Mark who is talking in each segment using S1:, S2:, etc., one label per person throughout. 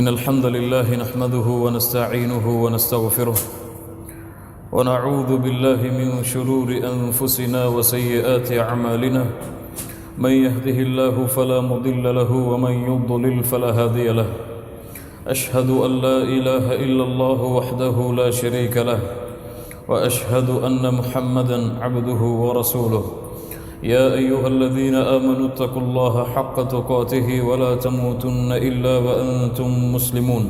S1: إن الحمد لله نحمده ونستعينه ونستغفره ونعوذ بالله من شرور أنفسنا وسيئات أعمالنا من يهده الله فلا مضل له ومن يضلل فلا هادي له أشهد أن لا إله إلا الله وحده لا شريك له وأشهد أن محمدا عبده ورسوله يا أيها الذين آمنوا اتقوا الله حق تقاته ولا تموتن إلا وأنتم مسلمون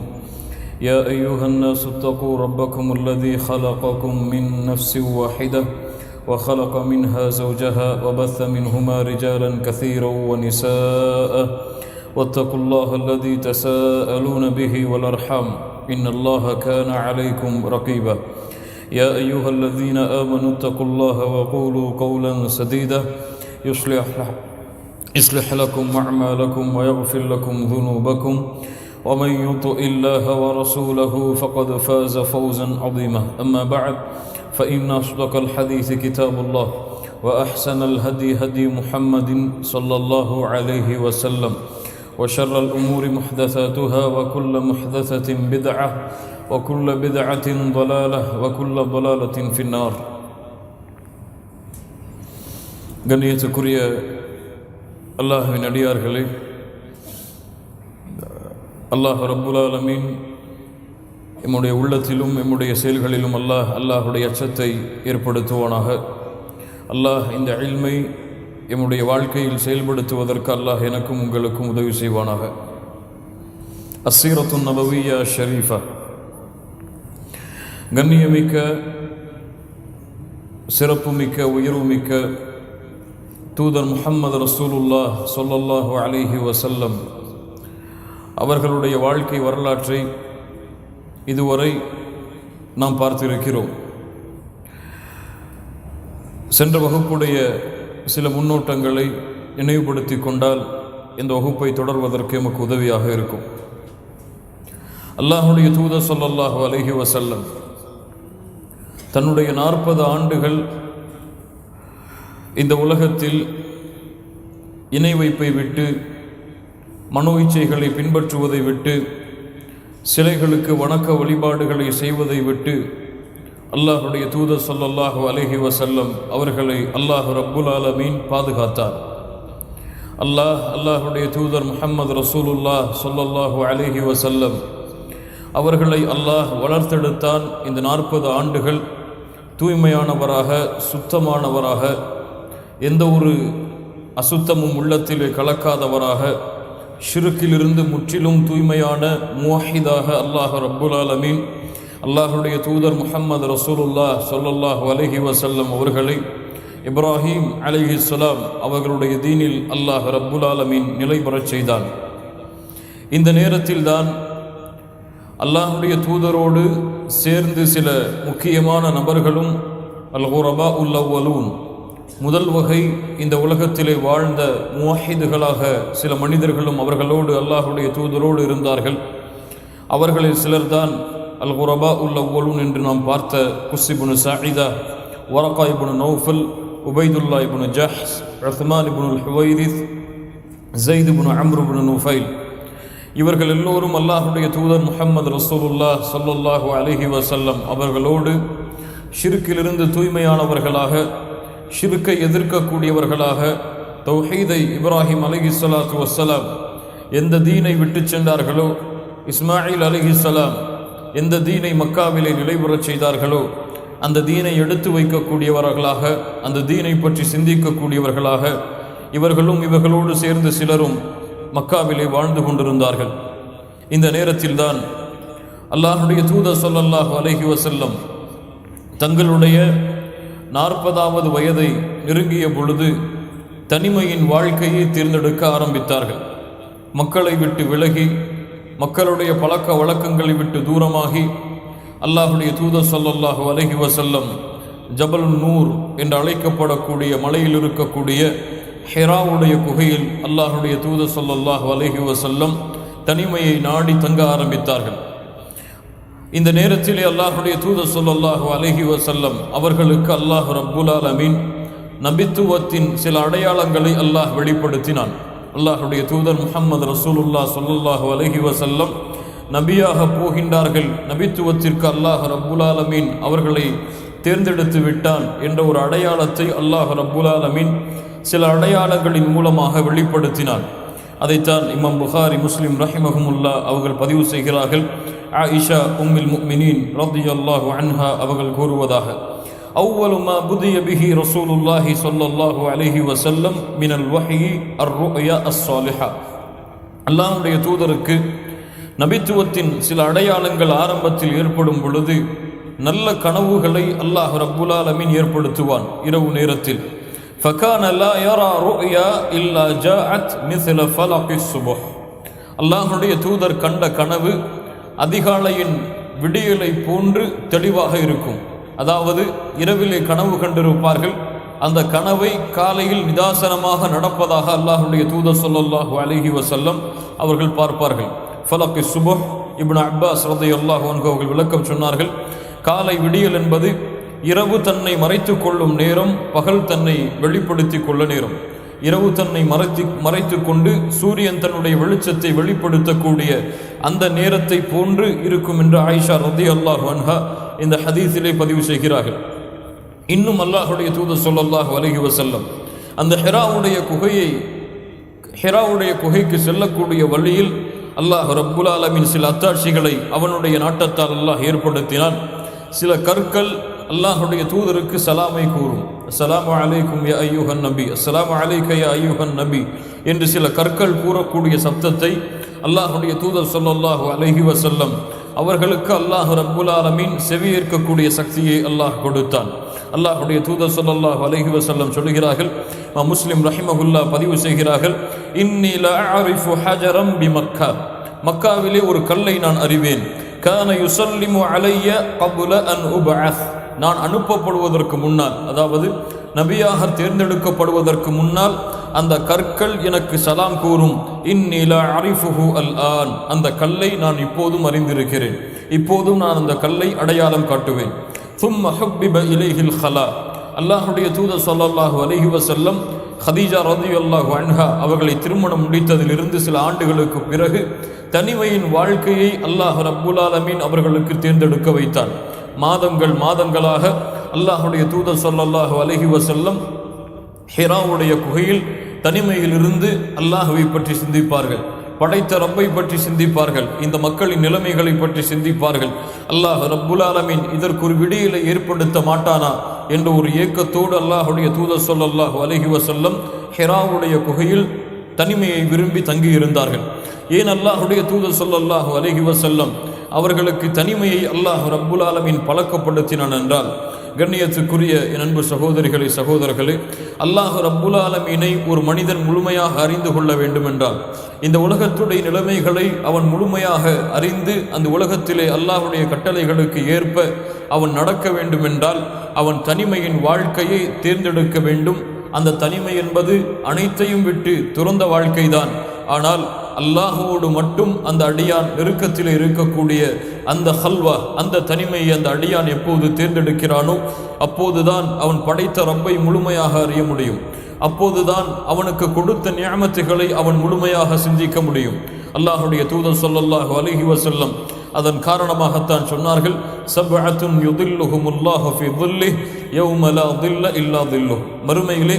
S1: يا أيها الناس اتقوا ربكم الذي خلقكم من نفس واحدة وخلق منها زوجها وبث منهما رجالا كثيرا ونساء واتقوا الله الذي تساءلون به والأرحام إن الله كان عليكم رقيبا يا أيها الذين آمنوا اتقوا الله وقولوا قولا سديدا يصلح لكم أعمالكم ويغفر لكم ذنوبكم ومن يطع الله ورسوله فقد فاز فوزا عظيما أما بعد فإن أصدق الحديث كتاب الله وأحسن الهدي هدي محمد صلى الله عليه وسلم وشر الأمور محدثاتها وكل محدثة بدعة وكل بدعة ضلالة وكل ضلالة في النار. கண்ணியத்துக்குரிய அல்லாஹ்வின் அடியார்களே, அல்லாஹ் ரப்புல் ஆலமீன் எம்முடைய உள்ளத்திலும் எம்முடைய செயல்களிலும் அல்லாஹுடைய அச்சத்தை ஏற்படுத்துவானாக. அல்லாஹ் இந்த இல்மை எம்முடைய வாழ்க்கையில் செயல்படுத்துவதற்கு அல்லாஹ் எனக்கும் உங்களுக்கும் உதவி செய்வானாக. அஸ்ஸீரத்து நபவிய்யா ஷரீஃபா, கண்ணியமிக்க, சிறப்புமிக்க, உயர்வுமிக்க தூதர் முஹம்மது ரசூலுல்லாஹ் ஸல்லல்லாஹு அலைஹி வஸல்லம் அவர்களுடைய வாழ்க்கை வரலாற்றை இதுவரை நாம் பார்த்திருக்கிறோம். சென்ற வகுப்புடைய சில முன்னோட்டங்களை நினைவுபடுத்தி கொண்டால் இந்த வகுப்பை தொடர்வதற்கு எமக்கு உதவியாக இருக்கும். அல்லாஹுடைய தூதர் ஸல்லல்லாஹு அலைஹி வஸல்லம் தன்னுடைய 40 ஆண்டுகள் இந்த உலகத்தில் இணை வைப்பை விட்டு, மனோ இச்சைகளை பின்பற்றுவதை விட்டு, சிலைகளுக்கு வணக்க வழிபாடுகளை செய்வதை விட்டு அல்லாஹுடைய தூதர் ஸல்லல்லாஹு அலைஹி வஸல்லம் அவர்களை அல்லாஹ் ரப்புல் ஆலமீன் பாதுகாத்தார். அல்லாஹுடைய தூதர் முஹம்மது ரசூலுல்லாஹ் ஸல்லல்லாஹு அலைஹி வஸல்லம் அவர்களை அல்லாஹ் வளர்த்தெடுத்தான். இந்த 40 ஆண்டுகள் தூய்மையானவராக, சுத்தமானவராக, எந்த ஒரு அசுத்தமும் உள்ளத்திலே கலக்காதவராக, ஷிருக்கிலிருந்து முற்றிலும் தூய்மையான முவஹிதாக அல்லாஹ் ரப்புல் ஆலமீன் அல்லாஹுடைய தூதர் முஹம்மது ரசூலுல்லாஹ் ஸல்லல்லாஹு அலைஹி வஸல்லம் அவர்களை இப்ராஹீம் அலைஹிஸ்ஸலாம் அவர்களுடைய தீனில் அல்லாஹ் ரப்புல் ஆலமீன் நிலை பெறச் செய்தான். இந்த நேரத்தில்தான் அல்லாஹுடைய தூதரோடு சேர்ந்து சில முக்கியமான நபர்களும் அல்-குரபா உல்-அவ்வலூன், முதல் வகை இந்த உலகத்திலே வாழ்ந்த முவஹிதுகளாக சில மனிதர்களும் அவர்களோடு அல்லாஹுடைய தூதரோடு இருந்தார்கள். அவர்களில் சிலர்தான் அல்-குரபா உல்-அவ்வலூன் என்று நாம் பார்த்த குஸ் இப்னு ஸாயிதா, வரகா இப்னு நௌஃபல், உபைதுல்லா இப்னு ஜஹ்ஷ், உஸ்மான் இப்னு ஹுவைரிஸ், ஸைத் இப்னு அம்ர் இப்னு நுஃபைல். இவர்கள் எல்லோரும் அல்லாஹுடைய தூதர் முஹம்மது ரசூலுல்லாஹ் ஸல்லல்லாஹு அலைஹி வஸல்லம் அவர்களோடு ஷிர்க்கிலிருந்து தூய்மையானவர்களாக, ஷிர்க்கை எதிர்க்கக்கூடியவர்களாக, தௌஹீதை இப்ராஹிம் அலைஹிஸ்ஸலாத்து வஸ்ஸலாம் எந்த தீனை விட்டு சென்றார்களோ, இஸ்மாயில் அலைஹிஸ்ஸலாம் எந்த தீனை மக்காவிலே நிலைபெறச் செய்தார்களோ அந்த தீனை எடுத்து வைக்கக்கூடியவர்களாக, அந்த தீனை பற்றி சிந்திக்கக்கூடியவர்களாக இவர்களும் இவர்களோடு சேர்ந்து சிலரும் மக்காவிலே வாழ்ந்து கொண்டிருந்தார்கள். இந்த நேரத்தில்தான் அல்லாஹுடைய தூதர் ஸல்லல்லாஹு அலைஹி வஸல்லம் தங்களுடைய 40வது வயதை நெருங்கிய பொழுது தனிமையின் வாழ்க்கையை தேர்ந்தெடுக்க ஆரம்பித்தார்கள். மக்களை விட்டு விலகி, மக்களுடைய பழக்க வழக்கங்களை விட்டு தூரமாகி அல்லாஹுடைய தூதர் ஸல்லல்லாஹு அலைஹி வஸல்லம் ஜபல் நூர் என்று அழைக்கப்படக்கூடிய மலையில் இருக்கக்கூடிய ஹிராவுடைய குகையில் அல்லாஹுடைய தூதர் ஸல்லல்லாஹு அலைஹி வஸல்லம் தனிமையை நாடி தங்க ஆரம்பித்தார்கள். இந்த நேரத்திலே அல்லாஹுடைய தூதர் ஸல்லல்லாஹு அலைஹி வஸல்லம் அவர்களுக்கு அல்லாஹ் ரப்புல் ஆலமீன் நபித்துவத்தின் சில அடையாளங்களை அல்லாஹ் வெளிப்படுத்தினான். அல்லாஹுடைய தூதர் முஹம்மது ரசூலுல்லாஹ் ஸல்லல்லாஹு அலைஹி வஸல்லம் நபியாக போகின்றார்கள், நபித்துவத்திற்கு அல்லாஹ் ரப்புல் ஆலமீன் அவர்களை தேர்ந்தெடுத்து விட்டான் என்ற ஒரு அடையாளத்தை அல்லாஹ் ரப்புல் ஆலமீன் சில அடையாளங்களின் மூலமாக வெளிப்படுத்தினார். அதைத்தான் இமாம் புகாரி, முஸ்லிம் ரஹிமஹுமுல்லா அவர்கள் பதிவு செய்கிறார்கள். ஆயிஷா உம்முல் முஃமினீன் ரலியல்லாஹு அன்ஹா அவர்கள் கூறுவதாக, அவ்வலு மா புதிய பிஹி ரசூலுல்லாஹி ஸல்லல்லாஹு அலைஹி வஸல்லம் மினல் வஹ்யி அர்-ருயா அஸ்-ஸாலிஹா. அல்லாஹ்வுடைய தூதருக்கு நபித்துவத்தின் சில அடையாளங்கள் ஆரம்பத்தில் ஏற்படும் பொழுது நல்ல கனவுகளை அல்லாஹ் ரப்புல் ஆலமீன் ஏற்படுத்துவான் இரவு நேரத்தில். ஃபகான லா யரா ருயா இல்லா ஜாஅத் மிஸ்ல ஃபலகிஸ் சுபஹ். அல்லாஹ்வுடைய தூதர் கண்ட கனவு அதிகாலையின் விடியலை போன்று தெளிவாக இருக்கும். அதாவது இரவிலே கனவு கண்டிருப்பார்கள், அந்த கனவை காலையில் நிதாசனமாக நடப்பதாக அல்லாஹ்வுடைய தூதர் ஸல்லல்லாஹு அலைஹி வஸல்லம் அவர்கள் பார்ப்பார்கள். ஃபலகிஸ் சுபஹ், இப்னு அப்பாஸ் ரலியல்லாஹு அன்ஹு அவர்கள் விளக்கம் சொன்னார்கள், காலை விடியல் என்பது இரவு தன்னை மறைத்து கொள்ளும் நேரம், பகல் தன்னை வெளிப்படுத்தி கொள்ள நேரம். இரவு தன்னை மறைத்து கொண்டு சூரியன் தன்னுடைய வெளிச்சத்தை வெளிப்படுத்தக்கூடிய அந்த நேரத்தை போன்று இருக்கும் என்று ஆயிஷா ரலியல்லாஹு அன்ஹா இந்த ஹதீஸிலே பதிவு செய்கிறார்கள். இன்னும் அல்லாஹ்வுடைய தூதர் ஸல்லல்லாஹு அலைஹி வஸல்லம் அந்த ஹிராவுடைய குகைக்கு செல்லக்கூடிய வழியில் அல்லாஹ் ரப்புல் ஆலமீன் சில அத்தாட்சிகளை அவனுடைய நாட்டத்தால் அல்லாஹ் ஏற்படுத்தினான். சில கற்கள் அல்லாஹ்வுடைய தூதருக்கு சலாமை கூறும். அஸ்ஸலாமு அலைக்கும் யா அய்யுஹன் நபி, அஸ்ஸலாமு அலைக்க யா அய்யுஹன் நபி என்று சில கற்கள் கூறக்கூடிய சப்தத்தை அல்லாஹ்வுடைய தூதர் ஸல்லல்லாஹு அலைஹி வஸல்லம் அவர்களுக்கு அல்லாஹ் ரப்புல் ஆலமீன் செவியேற்கக்கூடிய சக்தியை அல்லாஹ் கொடுத்தான். அல்லாஹ்வுடைய தூதர் ஸல்லல்லாஹு அலைஹி வஸல்லம் சொல்கிறார்கள், முஸ்லிம் ரஹிமஹுல்லா பதிவு செய்கிறார்கள், இன்னி லா அரிஃபு ஹஜரம் பி மக்கா. மக்காவிலே ஒரு கல்லை நான் அறிவேன். கான யுஸல்லிமு அலைய கப்ல அன் உபஅஸ். நான் அனுப்பப்படுவதற்கு முன்னால், அதாவது நபியாக தேர்ந்தெடுக்கப்படுவதற்கு முன்னால் அந்த கற்கள் எனக்கு சலாம் கூறும். இன்னி லா அரிஃபுஹு அல் ஆன். அந்த கல்லை நான் இப்போதும் அறிந்திருக்கிறேன், இப்போதும் நான் அந்த கல்லை அடையாளம் காட்டுவேன். ثم حبب إليه الخلاء. அல்லாஹ்வுடைய தூதர் ஸல்லல்லாஹு அலைஹி வஸல்லம் ஹதீஜா ரலியல்லாஹு அன்ஹா அவர்களை திருமணம் முடித்ததிலிருந்து சில ஆண்டுகளுக்கு பிறகு தனிமையின் வாழ்க்கையை அல்லாஹ் ரப்புல் ஆலமீன் அவர்களுக்கு தேர்ந்தெடுக்க வைத்தான். மாதங்களாக அல்லாஹ்வுடைய தூதர் ஸல்லல்லாஹு அலைஹி வஸல்லம் ஹிராவுடைய குகையில் தனிமையில் இருந்து அல்லாஹ்வை பற்றி சிந்திப்பார்கள், படைத்த ரப்பை பற்றி சிந்திப்பார்கள், இந்த மக்களின் நிலைமைகளை பற்றி சிந்திப்பார்கள். அல்லாஹ் ரப்புல் ஆலமீன் இதற்கு ஒரு விடியலை ஏற்படுத்த மாட்டானா என்ற ஒரு ஏக்கத்தோடு அல்லாஹ்வுடைய தூதர் ஸல்லல்லாஹு அலைஹி வஸல்லம் ஹிராவுடைய குகையில் தனிமையை விரும்பி தங்கியிருந்தார்கள். ஏன் அல்லாஹ்வுடைய தூதர் ஸல்லல்லாஹு அலைஹி வஸல்லம் அவர்களுக்கு தனிமையை அல்லாஹ் ரப்புல் ஆலமீன் பழக்கப்படுத்தினான் என்றால், கண்ணியத்துக்குரிய என் அன்பு சகோதரிகளே சகோதரர்களே, அல்லாஹ் ரப்புல் ஆலமீனை ஒரு மனிதன் முழுமையாக அறிந்து கொள்ள வேண்டும் என்றால், இந்த உலகத்துடைய நிலைமைகளை அவன் முழுமையாக அறிந்து அந்த உலகத்திலே அல்லாஹ்வுடைய கட்டளைகளுக்கு ஏற்ப அவன் நடக்க வேண்டும் என்றால் அவன் தனிமையின் வாழ்க்கையை தேர்ந்தெடுக்க வேண்டும். அந்த தனிமை என்பது அனைத்தையும் விட்டு துறந்த வாழ்க்கைதான். ஆனால் அல்லாஹுவோடு மட்டும் அந்த அடியான் நெருக்கத்தில் இருக்கக்கூடிய அந்த ஹல்வா, அந்த தனிமையை அந்த அடியான் எப்போது தேர்ந்தெடுக்கிறானோ அப்போதுதான் அவன் படைத்த ரப்பை முழுமையாக அறிய முடியும். அப்போதுதான் அவனுக்கு கொடுத்த நிஅமத்துகளை அவன் முழுமையாக சிந்திக்க முடியும். அல்லாஹ்வுடைய தூதர் ஸல்லல்லாஹு அலைஹி வஸல்லம் அதன் காரணமாகத்தான் சொன்னார்கள், சப்அத்துன் யுதில்லுஹுமுல்லாஹு ஃபீ ظில்லிஹி யௌம லா ظில்ல இல்லா ظில்லுஹு. மறுமையிலே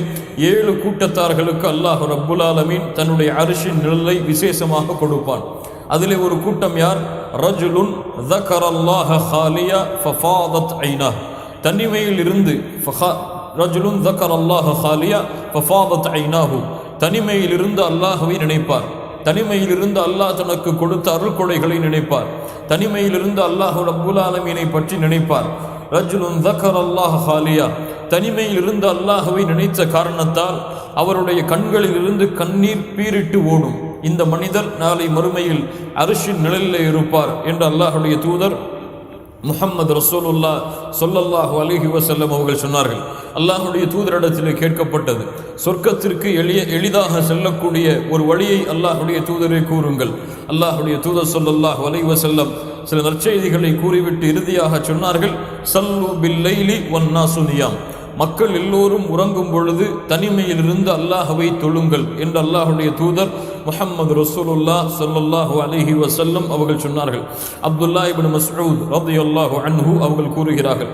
S1: 7 கூட்டத்தார்களுக்கு அல்லாஹ் ரப்புல் ஆலமீன் தன்னுடைய அர்ஷின் நிழலை விசேஷமாக கொடுப்பான். அதிலே ஒரு கூட்டம் யார்? ரஜுலுன் ذكرல்லாஹ خاليا ففاضت عيناه. தனிமையில் இருந்து ரஜுலுன் ذكرல்லாஹ خاليا ففاضت عيناه. தனிமையில் இருந்து அல்லாஹ்வை நினைப்பார், தனிமையில் இருந்து அல்லாஹ் தனக்கு கொடுத்த அருள்கொடைகளை நினைப்பார், தனிமையில் இருந்து அல்லாஹ் ரப்புல் ஆலமீனை பற்றி நினைப்பார். ரஜுலுன் ذكرல்லாஹ خاليا. தனிமையில் இருந்து அல்லாஹ்வை நினைத்த காரணத்தால் அவருடைய கண்களில் இருந்து கண்ணீர் பீரிட்டு ஓடும். இந்த மனிதர் நாளை மறுமையில் அர்ஷின் நிழலில் இருப்பார் என்று அல்லாஹ்வுடைய தூதர் முஹம்மது ரசூலுல்லாஹ் ஸல்லல்லாஹு அலைஹி வஸல்லம் அவர்கள் சொன்னார்கள். அல்லாஹ்வுடைய தூதரிடத்திலே கேட்கப்பட்டது, சொர்க்கத்திற்கு எளிதாக செல்லக்கூடிய ஒரு வழியை அல்லாஹ்வுடைய தூதரை கூறுங்கள். அல்லாஹ்வுடைய தூதர் ஸல்லல்லாஹு அலைஹி வஸல்லம் சில நற்செய்திகளை கூறிவிட்டு இறுதியாக சொன்னார்கள், ஸல்லு பில்லைலி வன்னாசு நியாம். மக்கள் எல்லோரும் உறங்கும் பொழுது தனிமையில் இருந்து அல்லாஹ்வை தொழுங்கள் என்று அல்லாஹ்வுடைய தூதர் முஹம்மது ரசூலுல்லாஹ் ஸல்லல்லாஹு அலைஹி வஸல்லம் அவர்கள் சொன்னார்கள். அப்துல்லா இப்னு மஸ்ஊத் ரலியல்லாஹு அன்ஹு அவர்கள் கூறுகிறார்கள்,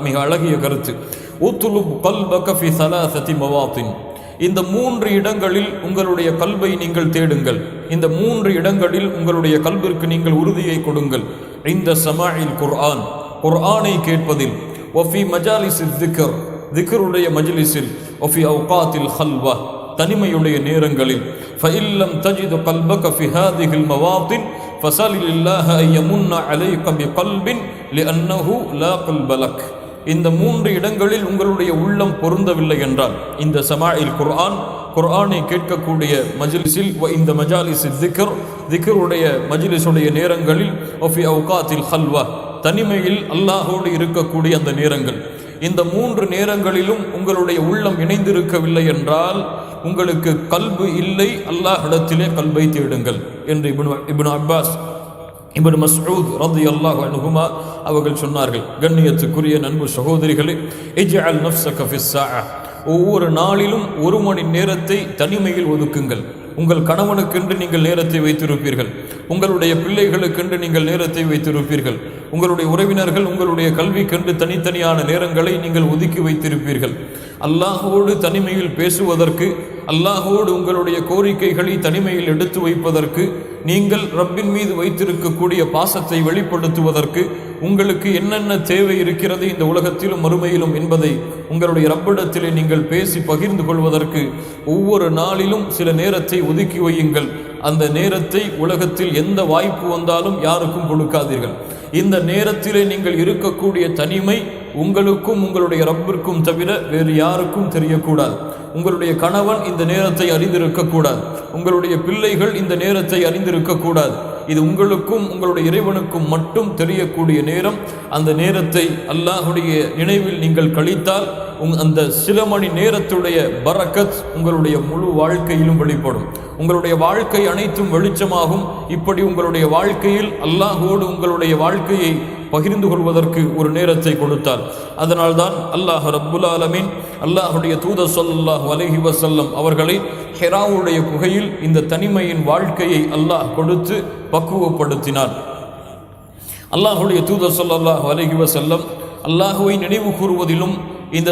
S1: மிக அழகிய கருத்து. உத்லுப் கல்பக ஃபி ஸலாஸதி மவாத்தின், இந்த 3 இடங்களில் உங்களுடைய கல்வை நீங்கள் தேடுங்கள். இந்த 3 இடங்களில் உங்களுடைய கல்விற்கு நீங்கள் உறுதியை கொடுங்கள். இந்த சமாஇல் குர்ஆன், குர்ஆனை கேட்பதில், வஃபி மஜாலிஸில் திக்ர், திக்ருடைய மஜ்லிஸில், வஃபி அவ்காத்தில் ஹல்வா, தனிமையுடைய நேரங்களில். ஃபஇல்லம் தஜிது கல்பக ஃபி ஹாதிஹில் மவாத்தின் ஃபஸலில்லாஹ அன் யமுன்ன அலைக பிகல்பின் லிஅன்னஹு லா கல்ப லக். இந்த 3 இடங்களில் உங்களுடைய உள்ளம் பொருந்தவில்லை என்றால், இந்த சமாஇல் குர்ஆன், குர்ஆனை கேட்கக்கூடிய மஜ்லிஸில், இந்த மஜாலிஸில் திக்ர், திக்ருடைய மஜ்லிஸுடைய நேரங்களில், வஃபி அவ்காத்தில் ஹல்வா, தனிமையில் அல்லாஹோடு இருக்கக்கூடிய அந்த நேரங்கள், இந்த 3 நேரங்களிலும் உங்களுடைய உள்ளம் இணைந்திருக்கவில்லை என்றால் உங்களுக்கு கல்பு இல்லை, அல்லாஹ்விடத்திலே கல்பை தேடுங்கள் என்று இப்னு அப்பாஸ், இப்னு மஸ்ஊத் ரலியல்லாஹு அன்ஹுமா அவர்கள் சொன்னார்கள். கண்ணியத்துக்குரிய நண்பு சகோதரிகளே, இஜ்அல் நஃப்ஸக ஃபிஸ் ஸாஅ, ஒவ்வொரு நாளிலும் 1 மணி நேரத்தை தனிமையில் ஒதுக்குங்கள். உங்கள் கணவனுக்கென்று நீங்கள் நேரத்தை வைத்திருப்பீர்கள், உங்களுடைய பிள்ளைகளுக்கென்று நீங்கள் நேரத்தை வைத்திருப்பீர்கள், உங்களுடைய உறவினர்கள், உங்களுடைய கல்விக்கென்று தனித்தனியான நேரங்களை நீங்கள் ஒதுக்கி வைத்திருப்பீர்கள். அல்லாஹோடு தனிமையில் பேசுவதற்கு, அல்லாஹோடு உங்களுடைய கோரிக்கைகளை தனிமையில் எடுத்து வைப்பதற்கு, நீங்கள் ரப்பின் மீது வைத்திருக்கக்கூடிய பாசத்தை வெளிப்படுத்துவதற்கு, உங்களுக்கு என்னென்ன தேவை இருக்கிறது இந்த உலகத்திலும் மறுமையிலும் என்பதை உங்களுடைய ரப்பிடத்திலே நீங்கள் பேசி பகிர்ந்து கொள்வதற்கு ஒவ்வொரு நாளிலும் சில நேரத்தை ஒதுக்கி வையுங்கள். அந்த நேரத்தை உலகத்தில் எந்த வாய்ப்பு வந்தாலும் யாருக்கும் கொடுக்காதீர்கள். இந்த நேரத்திலே நீங்கள் இருக்கக்கூடிய தனிமை உங்களுக்கும் உங்களுடைய ரப்பிற்கும் தவிர வேறு யாருக்கும் தெரியக்கூடாது. உங்களுடைய கணவன் இந்த நேரத்தை அறிந்திருக்கக்கூடாது, உங்களுடைய பிள்ளைகள் இந்த நேரத்தை அறிந்திருக்கக்கூடாது. இது உங்களுக்கும் உங்களுடைய இறைவனுக்கும் மட்டும் தெரியக்கூடிய நேரம். அந்த நேரத்தை அல்லாஹுடைய நினைவில் நீங்கள் கழித்தால் அந்த சில மணி நேரத்துடைய பரக்கத் உங்களுடைய முழு வாழ்க்கையிலும் வெளிப்படும். உங்களுடைய வாழ்க்கை அனைத்தும் வெளிச்சமாகும். இப்படி உங்களுடைய வாழ்க்கையில் அல்லாஹோடு உங்களுடைய வாழ்க்கையை பகிர்ந்து கொள்வதற்கு ஒரு நேரத்தை கொடுத்தார். அதனால்தான் அல்லாஹ் ரப்புல் ஆலமீன் அல்லாஹுடைய தூதர் ஸல்லல்லாஹு அலைஹி வஸல்லம் அவர்களை ஹிராவுடைய குகையில் இந்த தனிமையின் வாழ்க்கையை அல்லாஹ் கொடுத்து பக்குவப்படுத்தினார். அல்லாஹுடைய தூதர் ஸல்லல்லாஹு அலைஹி வஸல்லம் அல்லாஹுவை நினைவு கூறுவதிலும் இந்த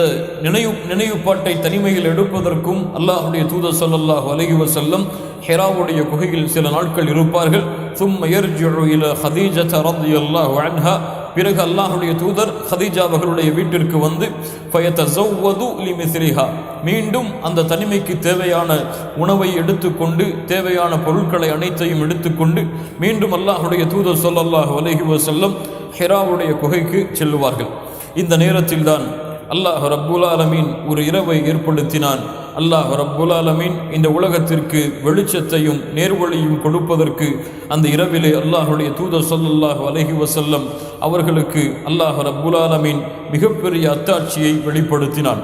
S1: நினைவுப்பாட்டை தனிமையில் எடுப்பதற்கும் அல்லாஹுடைய தூதர் ஸல்லல்லாஹு அலைஹி வஸல்லம் ஹிராவுடைய குகையில் சில நாட்கள் இருப்பார்கள். ثم يرجع الى خديجة رضي الله عنها, பிறகு அல்லாஹுடைய தூதர் ஹதீஜா அவர்களுடைய வீட்டிற்கு வந்து ஃபயதஸவ்வது லிமிஸ்லிஹா, மீண்டும் அந்த தனிமைக்கு தேவையான உணவை எடுத்துக்கொண்டு தேவையான பொருட்களை அனைத்தையும் எடுத்துக்கொண்டு மீண்டும் அல்லாஹுடைய தூதர் ஸல்லல்லாஹு அலைஹி வஸல்லம் ஹிராவுடைய குகைக்கு செல்லுவார்கள். இந்த நேரத்தில் தான் அல்லாஹ் ரப்புல் ஆலமீன் ஒரு இரவை ஏற்படுத்தினான். அல்லாஹ் ரப்புல் ஆலமீன் இந்த உலகத்திற்கு வெளிச்சத்தையும் நேர்வழியும் கொடுப்பதற்கு அந்த இரவிலே அல்லாஹுடைய தூதர் ஸல்லல்லாஹு அலைஹி வஸல்லம் அவர்களுக்கு அல்லாஹ் ரப்புல் ஆலமீன் மிகப்பெரிய அத்தாட்சியை வெளிப்படுத்தினான்.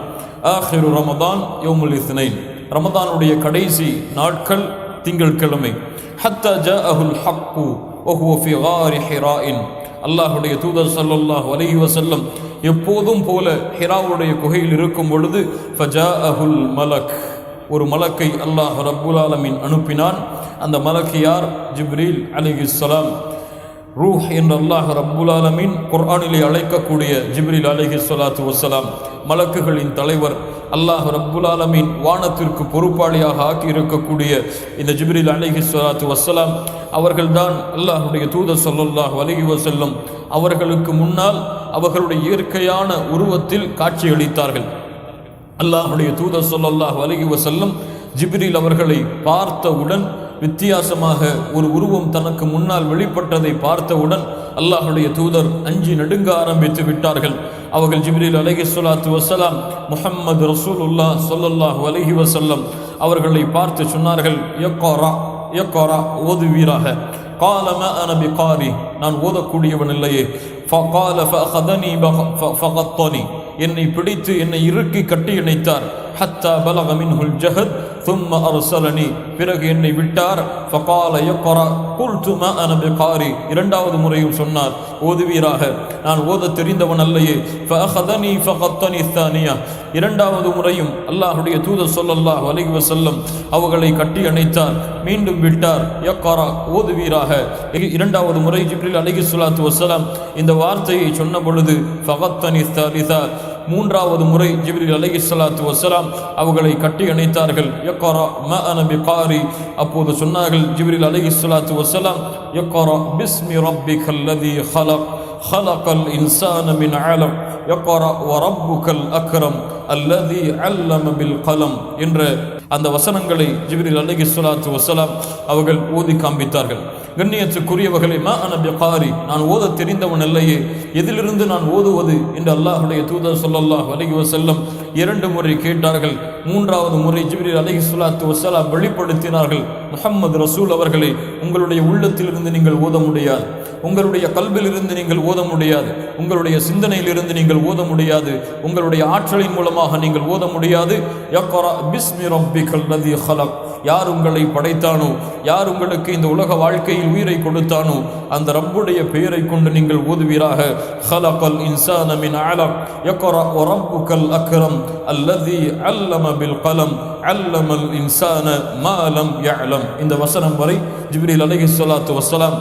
S1: ஆஹிரு ரமதான் யௌமுல் இஸ்னைன், ரமதானுடைய கடைசி நாட்கள் திங்கட்கிழமை. ஹத்தா ஜாஅஹுல் ஹக்கு வஹுவ ஃபி காரி ஹிராஇன், அல்லாஹுடைய தூதர் ஸல்லல்லாஹு அலைஹி வஸல்லம் எப்போதும் போல ஹிராவுடைய குகையில் இருக்கும் பொழுது ஃபஜாஅஹுல் மலக், ஒரு மலக்கை அல்லாஹ் ரப்புல் ஆலமீன் அனுப்பினான். அந்த மலக் யார்? ஜிப்ரீல் அலைஹிஸ்ஸலாம். ரூஹ் என்ற அல்லாஹ் ரப்புல் ஆலமீன் குர்ஆனிலே அழைக்கக்கூடிய ஜிப்ரீல் அலைஹிஸ்ஸலாத்து வஸ்ஸலாம் மலக்குகளின் தலைவர். அல்லாஹ் ரப்புல் ஆலமீன் வானத்திற்கு பொறுப்பாளியாக ஆக்கி இருக்கக்கூடிய இந்த ஜிப்ரீல் அலைஹிஸ்ஸலாத்து வஸ்ஸலாம் அவர்கள்தான் அல்லாஹுடைய தூதர் ஸல்லல்லாஹு அலைஹி வஸல்லம் அவர்களுக்கு முன்னால் அவர்களுடைய இயற்கையான உருவத்தில் காட்சியளித்தார்கள். அல்லாஹுடைய தூதர் ஸல்லல்லாஹு அலைஹி வஸல்லம் ஜிப்ரீல் அவர்களை பார்த்தவுடன், வித்தியாசமாக ஒரு உருவம் தனக்கு முன்னால் வெளிப்பட்டதை பார்த்தவுடன் அல்லாஹுடைய தூதர் அஞ்சி நடுங்க ஆரம்பித்து விட்டார்கள். அவர்கள் ஜிப்ரீல் அலைஹிஸ்ஸலாத்து வஸ்ஸலாம் முஹம்மது ரசூலுல்லாஹ் ஸல்லல்லாஹு அலைஹி வஸல்லம் அவர்களை பார்த்து சொன்னார்கள், யக்ரா யக்ரா, ஓதுவீராக. قال ما انا بقاري, நான் ஓதக்கூடியவன் இல்லையே. فقال فاخذني فغطني, என்னை பிடித்து என்னை இறுக்கி கட்டி இணைத்தார். حتى بلغ منه الجهد ثم أرسلني பிறகு என்னை விட்டார் فقال يقرأ قلت ما أنا بقارئ இரண்டாவது முறையும் சொன்னார் ஓதுவீராக நான் ஓத தெரிந்தவன் அல்லையே فأخذني فغطني الثانية இரண்டாவது முறையும் அல்லாஹ்வுடைய தூதர் ஸல்லல்லாஹு அலைஹி வஸல்லம் அவர்களை கட்டி அணைத்தார் மீண்டும் விட்டார் யக்ரா ஓதுவீராக இரண்டாவது முறை ஜிப்ரீல் அலைஹிஸ்ஸலாத்து வஸ்ஸலாம் இந்த வார்த்தையை சொன்ன பொழுது ஃபகத்தனி ஸாலிஸா மூன்றாவது முறை ஜிப்ரீல் அலைஹிஸ்ஸலாத்து வஸ்ஸலாம் அவர்களை கட்டி அணைத்தார்கள் யக்ரா மா அன பிகாரி அப்போது சொன்னார்கள் ஜிப்ரீல் அலைஹிஸ்ஸலாத்து வஸ்ஸலாம் யக்ரா பிஸ்மி ரப்பிக்கல்லதி خلق الإنسان من علق يقرأ وربك الأكرم الذي علم بالقلم என்ற அந்த வசனங்களை ஜிப்ரீல் அலைஹிஸ்ஸலாத்து வஸ்ஸலாம் அவர்கள் ஓதி காண்பித்தார்கள். கண்ணியத்துக்குரியவர்களே, மா அன பிகாரி நான் ஓத தெரிந்தவன் அல்லையே, எதிலிருந்து நான் ஓதுவது என்று அல்லாஹ்வுடைய தூதர் ஸல்லல்லாஹு அலைஹி வஸல்லம் இரண்டு முறை கேட்டார்கள். மூன்றாவது முறை ஜிப்ரீல் அலைஹிஸ்ஸலாத்து வஸ்ஸலாம் வெளிப்படுத்தினார்கள், முஹம்மது ரசூல் அவர்களே, உங்களுடைய உள்ளத்திலிருந்து நீங்கள் ஓத முடியாது, உங்களுடைய கல்விலிருந்து நீங்கள் ஓத முடியாது, உங்களுடைய சிந்தனையிலிருந்து நீங்கள் ஓத முடியாது, உங்களுடைய ஆற்றலின் மூலமாக நீங்கள் ஓத முடியாது. யக்ரா பிஸ்மி ரப்பிக்கல்லதி خلق யார் உங்களை படைத்தானோ, யார் உங்களுக்கு இந்த உலக வாழ்க்கையில் உயிரை கொடுத்தானோ அந்த ரப்புடைய பெயரை கொண்டு நீங்கள் ஓதுவீராக. خلقல் இன்சான மின் அலக் யக்ரா வரப்புக்கல் அக்ரம் அல்லதி அல்லம பில் கலம் அல்லமல் இன்சான மா லம் யஅலம். இந்த வசனம் வரை ஜிப்ரீல் அலைஹிஸ்ஸலாத்து வஸ்ஸலாம்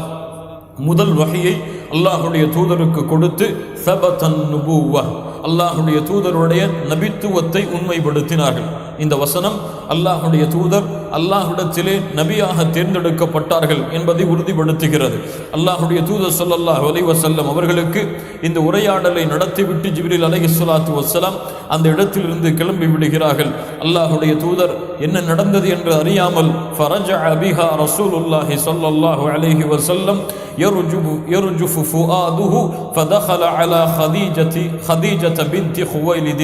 S1: முதல் வஹியை அல்லாஹ்வுடைய தூதருக்கு கொடுத்து சபதன் நுபுவா அல்லாஹ்வுடைய தூதருடைய நபித்துவத்தை உண்மைப்படுத்தினார்கள். இந்த வசனம் அல்லாஹ்வுடைய தூதர் அல்லாஹ்விடத்திலே நபியாக தேர்ந்தெடுக்கப்பட்டார்கள் என்பதை உறுதிப்படுத்துகிறது. அல்லாஹ்வுடைய தூதர் ஸல்லல்லாஹு அலைஹி வஸல்லம் அவர்களுக்கு இந்த உரையாடலை நடத்திவிட்டு ஜிப்ரீல் அலைஹிஸ்ஸலாத்து வஸ்ஸலாம் அந்த இடத்திலிருந்து கிளம்பி விடுகிறார்கள். அல்லாஹ்வுடைய தூதர் என்ன நடந்தது என்று அறியாமல் ஃபரஜஅ பிஹா ரசூலுல்லாஹி ஸல்லல்லாஹு அலைஹி வஸல்லம் يرجف فؤاده فدخل على خديجة بنت خويلد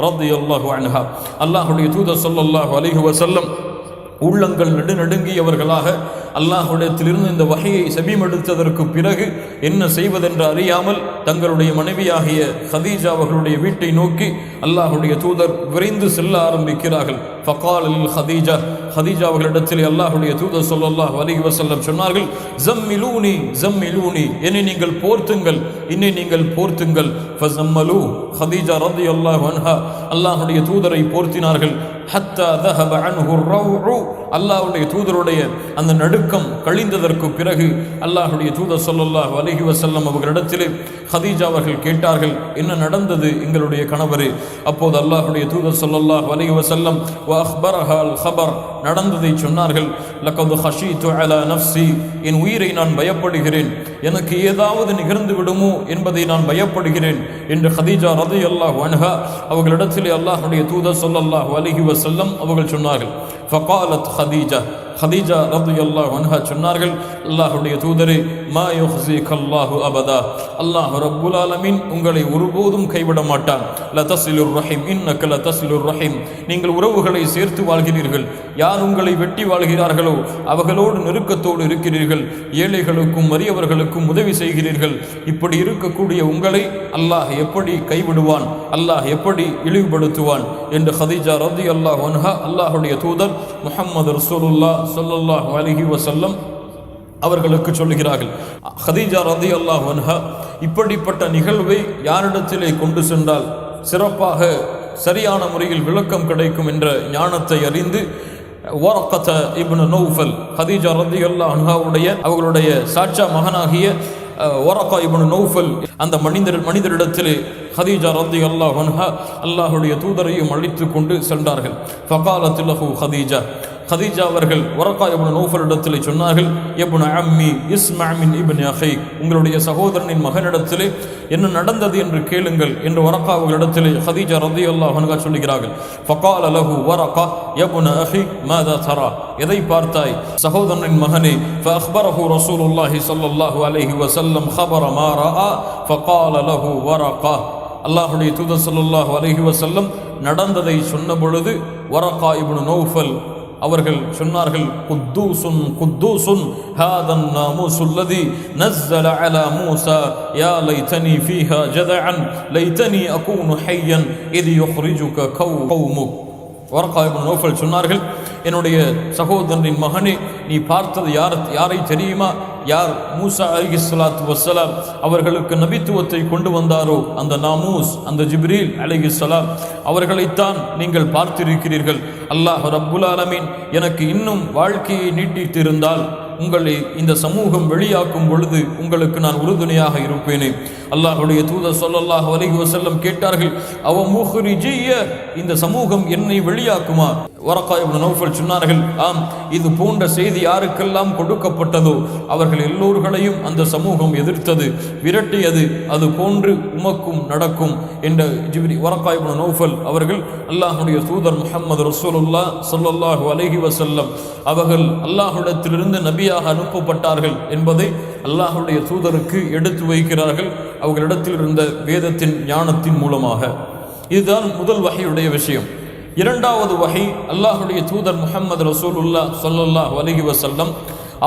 S1: رضي الله عنها. அல்லாஹ்வுடைய தூதர் ஸல்லல்லாஹு அலைஹி வஸல்லம் உள்ளங்கள் நடுநடுங்கியவர்களாக அல்லாஹ்விடத்திலிருந்து இந்த வஹையை செவிமடுத்ததற்கு பிறகு என்ன செய்வதென்று அறியாமல் தங்களுடைய மனைவியாகிய ஹதீஜா அவர்களுடைய வீட்டை நோக்கி அல்லாஹ்வுடைய தூதர் விரைந்து செல்ல ஆரம்பிக்கிறார்கள். ஃபகால் லில் ஹதீஜா ஹதீஜா அவர்களிடத்தில் அல்லாஹ்வுடைய தூதர் ஸல்லல்லாஹு அலைஹி வஸல்லம் சொன்னார்கள், ஜம்மிலூனி ஜம்மிலூனி என்னை நீங்கள் போர்த்துங்கள், என்னை நீங்கள் போர்த்துங்கள். ஃபஸம்மலு ஹதீஜா ரலியல்லாஹு அன்ஹா அல்லாஹ்வுடைய தூதரை போர்த்தினார்கள். ஹத்தா ذهب عنه الروع அல்லாஹ்வுடைய தூதருடைய அந்த நடுக்கம் கழிந்ததற்கு பிறகு அல்லாஹ்வுடைய தூதர் ஸல்லல்லாஹு அலைஹி வஸல்லம் அவர்களிடத்திலே ஹதீஜா அவர்கள் கேட்டார்கள், என்ன நடந்தது எங்களுடைய கணவரே? அப்போது அல்லாஹ்வுடைய தூதர் ஸல்லல்லாஹு அலைஹி வஸல்லம் வஅக்பரஹா அல் خبر நடந்ததை சொன்னார்கள். லகத் ஹஷீது அலா நஃப்ஸி என் உயிரை நான் பயப்படுகிறேன், எனக்கு ஏதாவது நிகழ்ந்து விடுமோ என்பதை நான் பயப்படுகிறேன் என்று ஹதீஜா ரலியல்லாஹு அன்ஹா அவர்களிடத்திலே அல்லாஹ்வுடைய தூதர் ஸல்லல்லாஹு அலைஹி வஸல்லம் அவர்கள் சொன்னார்கள். ஃபகாலத் ஹதீஜா ஹதீஜா ரலியல்லாஹு அன்ஹா சொன்னார்கள், அல்லாஹ்வுடைய தூதரே, மா யுஹ்ஸிகல்லாஹு அபதா அல்லாஹ் ரப்புல் ஆலமீன் உங்களை ஒருபோதும் கைவிட மாட்டான். லதஸ்லுர் ரஹீம் இன்னக லதஸ்லுர் ரஹீம் நீங்கள் உறவுகளை சேர்த்து வாழ்கிறீர்கள், யார் உங்களை வெட்டி வாழ்கிறார்களோ அவர்களோடு நெருக்கத்தோடு இருக்கிறீர்கள், ஏழைகளுக்கும் வறியவர்களுக்கும் உதவி செய்கிறீர்கள். இப்படி இருக்கக்கூடிய உங்களை அல்லாஹ் எப்படி கைவிடுவான், அல்லாஹ் எப்படி இழிவுபடுத்துவான் என்று ஹதீஜா ரலியல்லாஹு அன்ஹா அல்லாஹ்வுடைய தூதர் முஹம்மது ரசூலுல்லாஹ் ஸல்லல்லாஹு அலைஹி வஸல்லம் அவர்களுக்கு சொல்லுகிறார்கள். ஹதீஜா ரலியல்லாஹு அன்ஹா இப்படிப்பட்ட நிகழ்வை யாரிடத்திலே கொண்டு சென்றால் சிறப்பாக சரியான முறையில் விளக்கம் கிடைக்கும் என்ற ஞானத்தை அறிந்து வரக்கத இப்னு நௌஃபல் ஹதீஜா ரலியல்லாஹு அன்ஹாவுடைய அவர்களுடைய சாட்சா மகனாகிய வரக்கா இப்னு நௌஃபல் அந்த மனிதரிடத்திலே ஹதீஜா ரலியல்லாஹு அன்ஹா அல்லாஹ்வுடைய தூதரையும் அழைத்து கொண்டு சென்றார்கள். ஃபகாலத் லஹு ஹதீஜா ஹதீஜா அவர்கள் வரக்கா இப்னு நௌஃபலிடத்திலே சொன்னார்கள், இப்னு அம்மி இஸ்மா மின் இப்னி அஹீக் உங்களுடைய சகோதரனின் மகனிடத்திலே என்ன நடந்தது என்று கேளுங்கள் என்று வரக்கா அவர்களிடத்திலே ஹதீஜா ரலியல்லாஹு அன்ஹா சொல்லுகிறார்கள். ஃபகால லஹு வரக்கா இப்னு அஹீக் மாதா தரா எதை பார்த்தாய் சகோதரனின் மகனே? ஃபஅக்பரஹு ரசூலுல்லாஹி ஸல்லல்லாஹு அலைஹி வஸல்லம் خبر ما رأى فقال له வரக்கா அல்லாஹ்வுடைய தூதர் ஸல்லல்லாஹு அலைஹி வஸல்லம் நடந்ததை சொன்ன பொழுது வரக்கா இப்னு நௌஃபல் அவர்கள் சொன்னார்கள், குத்தூசுன் குத்தூசுன் ஹாதன் நாமூசுல்லதி நஸ்ஸல அலா மூஸா யா லைதனி ஃபீஹா ஜதஅன் லைதனி அகூனு ஹய்யன் இத் யுக்ரிஜுக கௌமுக். வரக்கா இப்னு நௌஃபல் சொன்னார்கள், என்னுடைய சகோதரனின் மகனே, நீ பார்த்தது யாரை தெரியுமா? யார் மூசா அலைஹிஸ்ஸலாத்து வஸ்ஸலாம் அவர்களுக்கு நபித்துவத்தை கொண்டு வந்தாரோ அந்த நாமூஸ், அந்த ஜிப்ரீல் அலைஹிஸ்ஸலாம் அவர்களைத்தான் நீங்கள் பார்த்திருக்கிறீர்கள். அல்லாஹ் ரப்புல் ஆலமீன் எனக்கு இன்னும் வாழ்க்கையை நீட்டித்திருந்தால் உங்களை இந்த சமூகம் வெளியாக்கும் பொழுது உங்களுக்கு நான் உறுதுணையாக இருப்பேனே. அல்லாஹ்வுடைய தூதர் ஸல்லல்லாஹு அலைஹி வஸல்லம் கேட்டார்கள், அவ முஹ்ரிஜிய, இந்த சமூகம் என்னை வெளியாக்குமா? வரகா இப்னு நௌஃபல் சொன்னார்கள், ஆம், இது போன்ற செய்தி யாருக்கெல்லாம் கொடுக்கப்பட்டதோ அவர்கள் எல்லோர்களையும் அந்த சமூகம் எதிர்த்தது, விரட்டியது. அது போன்று உமக்கும் நடக்கும் என்ற வரகா இப்னு நௌஃபல் அவர்கள் அல்லாஹ்வுடைய தூதர் முஹம்மது ரசூலுல்லாஹ் ஸல்லல்லாஹு அலைஹி வஸல்லம் அவர்கள் அல்லாஹ்விடத்திலிருந்து நபியாக அனுப்பப்பட்டார்கள் என்பதை அல்லாஹ்வுடைய தூதருக்கு எடுத்து வைக்கிறார்கள், அவர்களிடத்தில் இருந்த வேதத்தின் ஞானத்தின் மூலமாக. இதுதான் முதல் வஹீயுடைய விஷயம். இரண்டாவது வஹீ, அல்லாஹ்வுடைய தூதர் முஹம்மது ரசூலுல்லாஹ் ஸல்லல்லாஹு அலைஹி வஸல்லம்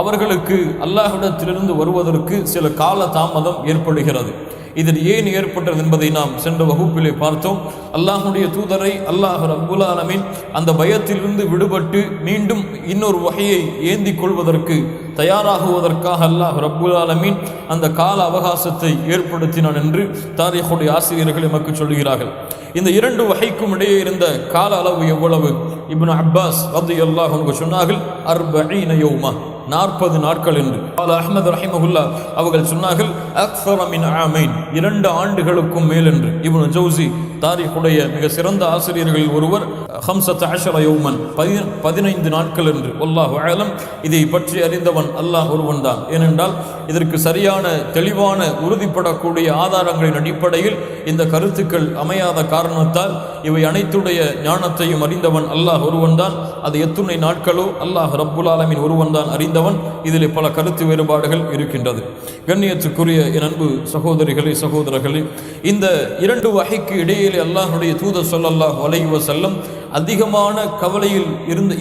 S1: அவர்களுக்கு அல்லாஹ்விடத்திலிருந்து வருவதற்கு சில கால தாமதம் ஏற்படுகிறது. இதில் ஏன் ஏற்பட்டது என்பதை நாம் சென்ற வகுப்பிலே பார்த்தோம். அல்லாஹ்வுடைய தூதரை அல்லாஹ் ரப்புல் ஆலமீன் அந்த பயத்திலிருந்து விடுபட்டு மீண்டும் இன்னொரு வஹீயை ஏந்தி கொள்வதற்கு தயாராகுவதற்காக அல்லாஹ் ரப்புல் ஆலமீன் அந்த கால அவகாசத்தை ஏற்படுத்தினான் என்று தாரீஹுடைய ஆசிரியர்கள் எமக்கு சொல்கிறார்கள். இந்த இரண்டு வஹீக்கும் இடையே இருந்த கால அளவு எவ்வளவு? இப்னு அப்பாஸ் ரலியல்லாஹு அன்ஹு சொன்னார்கள், 40 யௌமா, 40 நாட்கள் என்று. அஹ்மத் ரஹிமஹுல்லா அவர்கள் சொன்னார்கள், அக்ஸர மின் ஆமைன், 2 ஆண்டுகளுக்கும் மேல் என்று. இப்னு ஜௌசி தாரீஹுடைய மிக சிறந்த ஆசிரியர்களில் ஒருவர் 15 யௌமன், 15 நாட்கள் என்று. வல்லாஹு அலம், இதை பற்றி அறிந்தவன் அல்லாஹ் ஒருவன் தான். ஏனென்றால் இதற்கு சரியான தெளிவான உறுதிப்படக்கூடிய ஆதாரங்களின் அடிப்படையில் இந்த கருத்துக்கள் அமையாத காரணத்தால் இவை அனைத்துடைய ஞானத்தையும் அறிந்தவன் அல்லாஹ் ஒருவன் தான். அது எத்துணை நாட்களோ அல்லாஹ் ரப்புல் ஆலமீன் ஒருவன் தான் அறிந்தவன். இதில் பல கருத்து வேறுபாடுகள் இருக்கின்றது. கண்ணியத்துக்குரிய என் அன்பு சகோதரிகளே, சகோதரர்களே, இந்த இரண்டு வஹீக்கு இடையிலே அல்லாஹ்வுடைய தூதர் ஸல்லல்லாஹு அலைஹி வஸல்லம் அதிகமான கவலையில்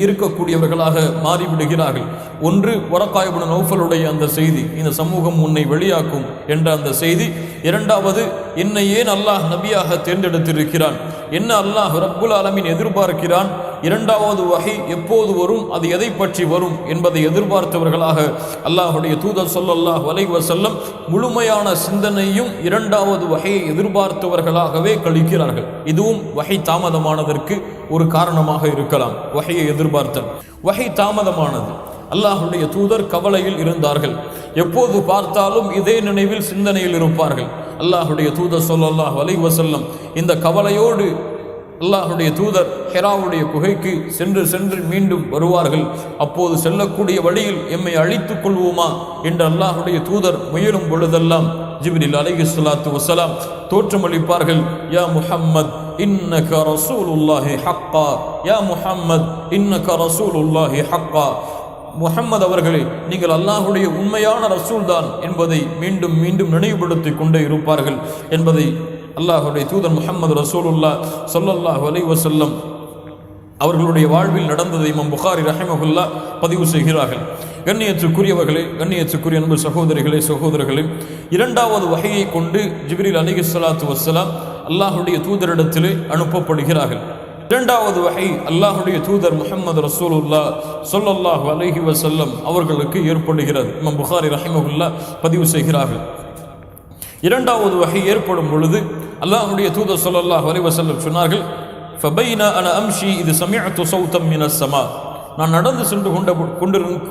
S1: இருக்கக்கூடியவர்களாக மாறிவிடுகிறார்கள். ஒன்று, வரகா இப்னு நௌஃபலுடைய அந்த செய்தி, இந்த சமூகம் உன்னை வெளியாக்கும் என்ற அந்த செய்தி. இரண்டாவது, என்னை ஏன் அல்லாஹ் நபியாக தேர்ந்தெடுத்திருக்கிறான், என்ன அல்லாஹ் ரப்புல் ஆலமீன் எதிர்பார்க்கிறான், இரண்டாவது வஹீ எப்போது வரும், அது எதை பற்றி வரும் என்பதை எதிர்பார்த்தவர்களாக அல்லாஹ்வுடைய தூதர் ஸல்லல்லாஹு அலைஹி வஸல்லம் முழுமையான சிந்தனையும் இரண்டாவது வஹீயை எதிர்பார்த்தவர்களாகவே கழிக்கிறார்கள். இதுவும் வஹீ தாமதமானதற்கு ஒரு காரணமாக இருக்கலாம். வஹீயை எதிர்பார்த்தல், வஹீ தாமதமானது. அல்லாஹ்வுடைய தூதர் கவலையில் இருந்தார்கள். எப்போது பார்த்தாலும் இதே நினைவில் சிந்தனையில் இருப்பார்கள். அல்லாஹ்வுடைய தூதர் ஸல்லல்லாஹு அலைஹி வஸல்லம் இந்த கவலையோடு அல்லாஹ்வுடைய தூதர் ஹிராவுடைய குகைக்கு சென்று மீண்டும் வருவார்கள். அப்போது செல்லக்கூடிய வழியில் எம்மை அழித்துக் கொள்வோமா என்று அல்லாஹ்வுடைய தூதர் முயலும் பொழுதெல்லாம் ஜிப்ரீல் அலைஹிஸ்ஸலாத்து வஸ்ஸலாம் தோற்றமளிப்பார்கள். யா முஹம்மத் இன்னக ரசூலுல்லாஹி ஹக்கா, யா முஹம்மத் இன்னக ரசூலுல்லாஹி ஹக்கா, முஹம்மது அவர்களே, நீங்கள் அல்லாஹ்வுடைய உண்மையான ரசூல் தான் என்பதை மீண்டும் மீண்டும் நினைவுபடுத்திக் கொண்டே இருப்பார்கள் என்பதை அல்லாஹ்வுடைய தூதர் முஹம்மது ரசூலுல்லாஹ் ஸல்லல்லாஹு அலைஹி வஸல்லம் அவர்களுடைய வாழ்வில் நடந்ததை இமாம் புகாரி ரஹிமஹுல்லாஹ் பதிவு செய்கிறார்கள். கண்ணியத்துக்குரியவர்களே, கண்ணியத்துக்குரிய அன்பு சகோதரிகளே, சகோதரர்களே, இரண்டாவது வஹீயை கொண்டு ஜிப்ரீல் அலைஹிஸ்ஸலாத்து வஸ்ஸலாம் அல்லாஹ்வுடைய தூதரிடத்திலே அனுப்பப்படுகிறார்கள். இரண்டாவது வஹீ அல்லாஹ்வுடைய தூதர் முஹம்மது ரசூலுல்லாஹ் ஸல்லல்லாஹு அலைஹி வஸல்லம் அவர்களுக்கு ஏற்படுகிறது. இமாம் புகாரி ரஹிமஹுல்லாஹ் பதிவு செய்கிறார்கள். இரண்டாவது வஹீ ஏற்படும் பொழுது அல்லாஹ்வுடைய தூதர் ஸல்லல்லாஹு அலைஹி வஸல்லம் சொன்னார்கள், ஃபபைனா அன அம்ஷி இது சமிஅத்து ஸௌதம் மினஸ் ஸமா, நான் நடந்து சென்று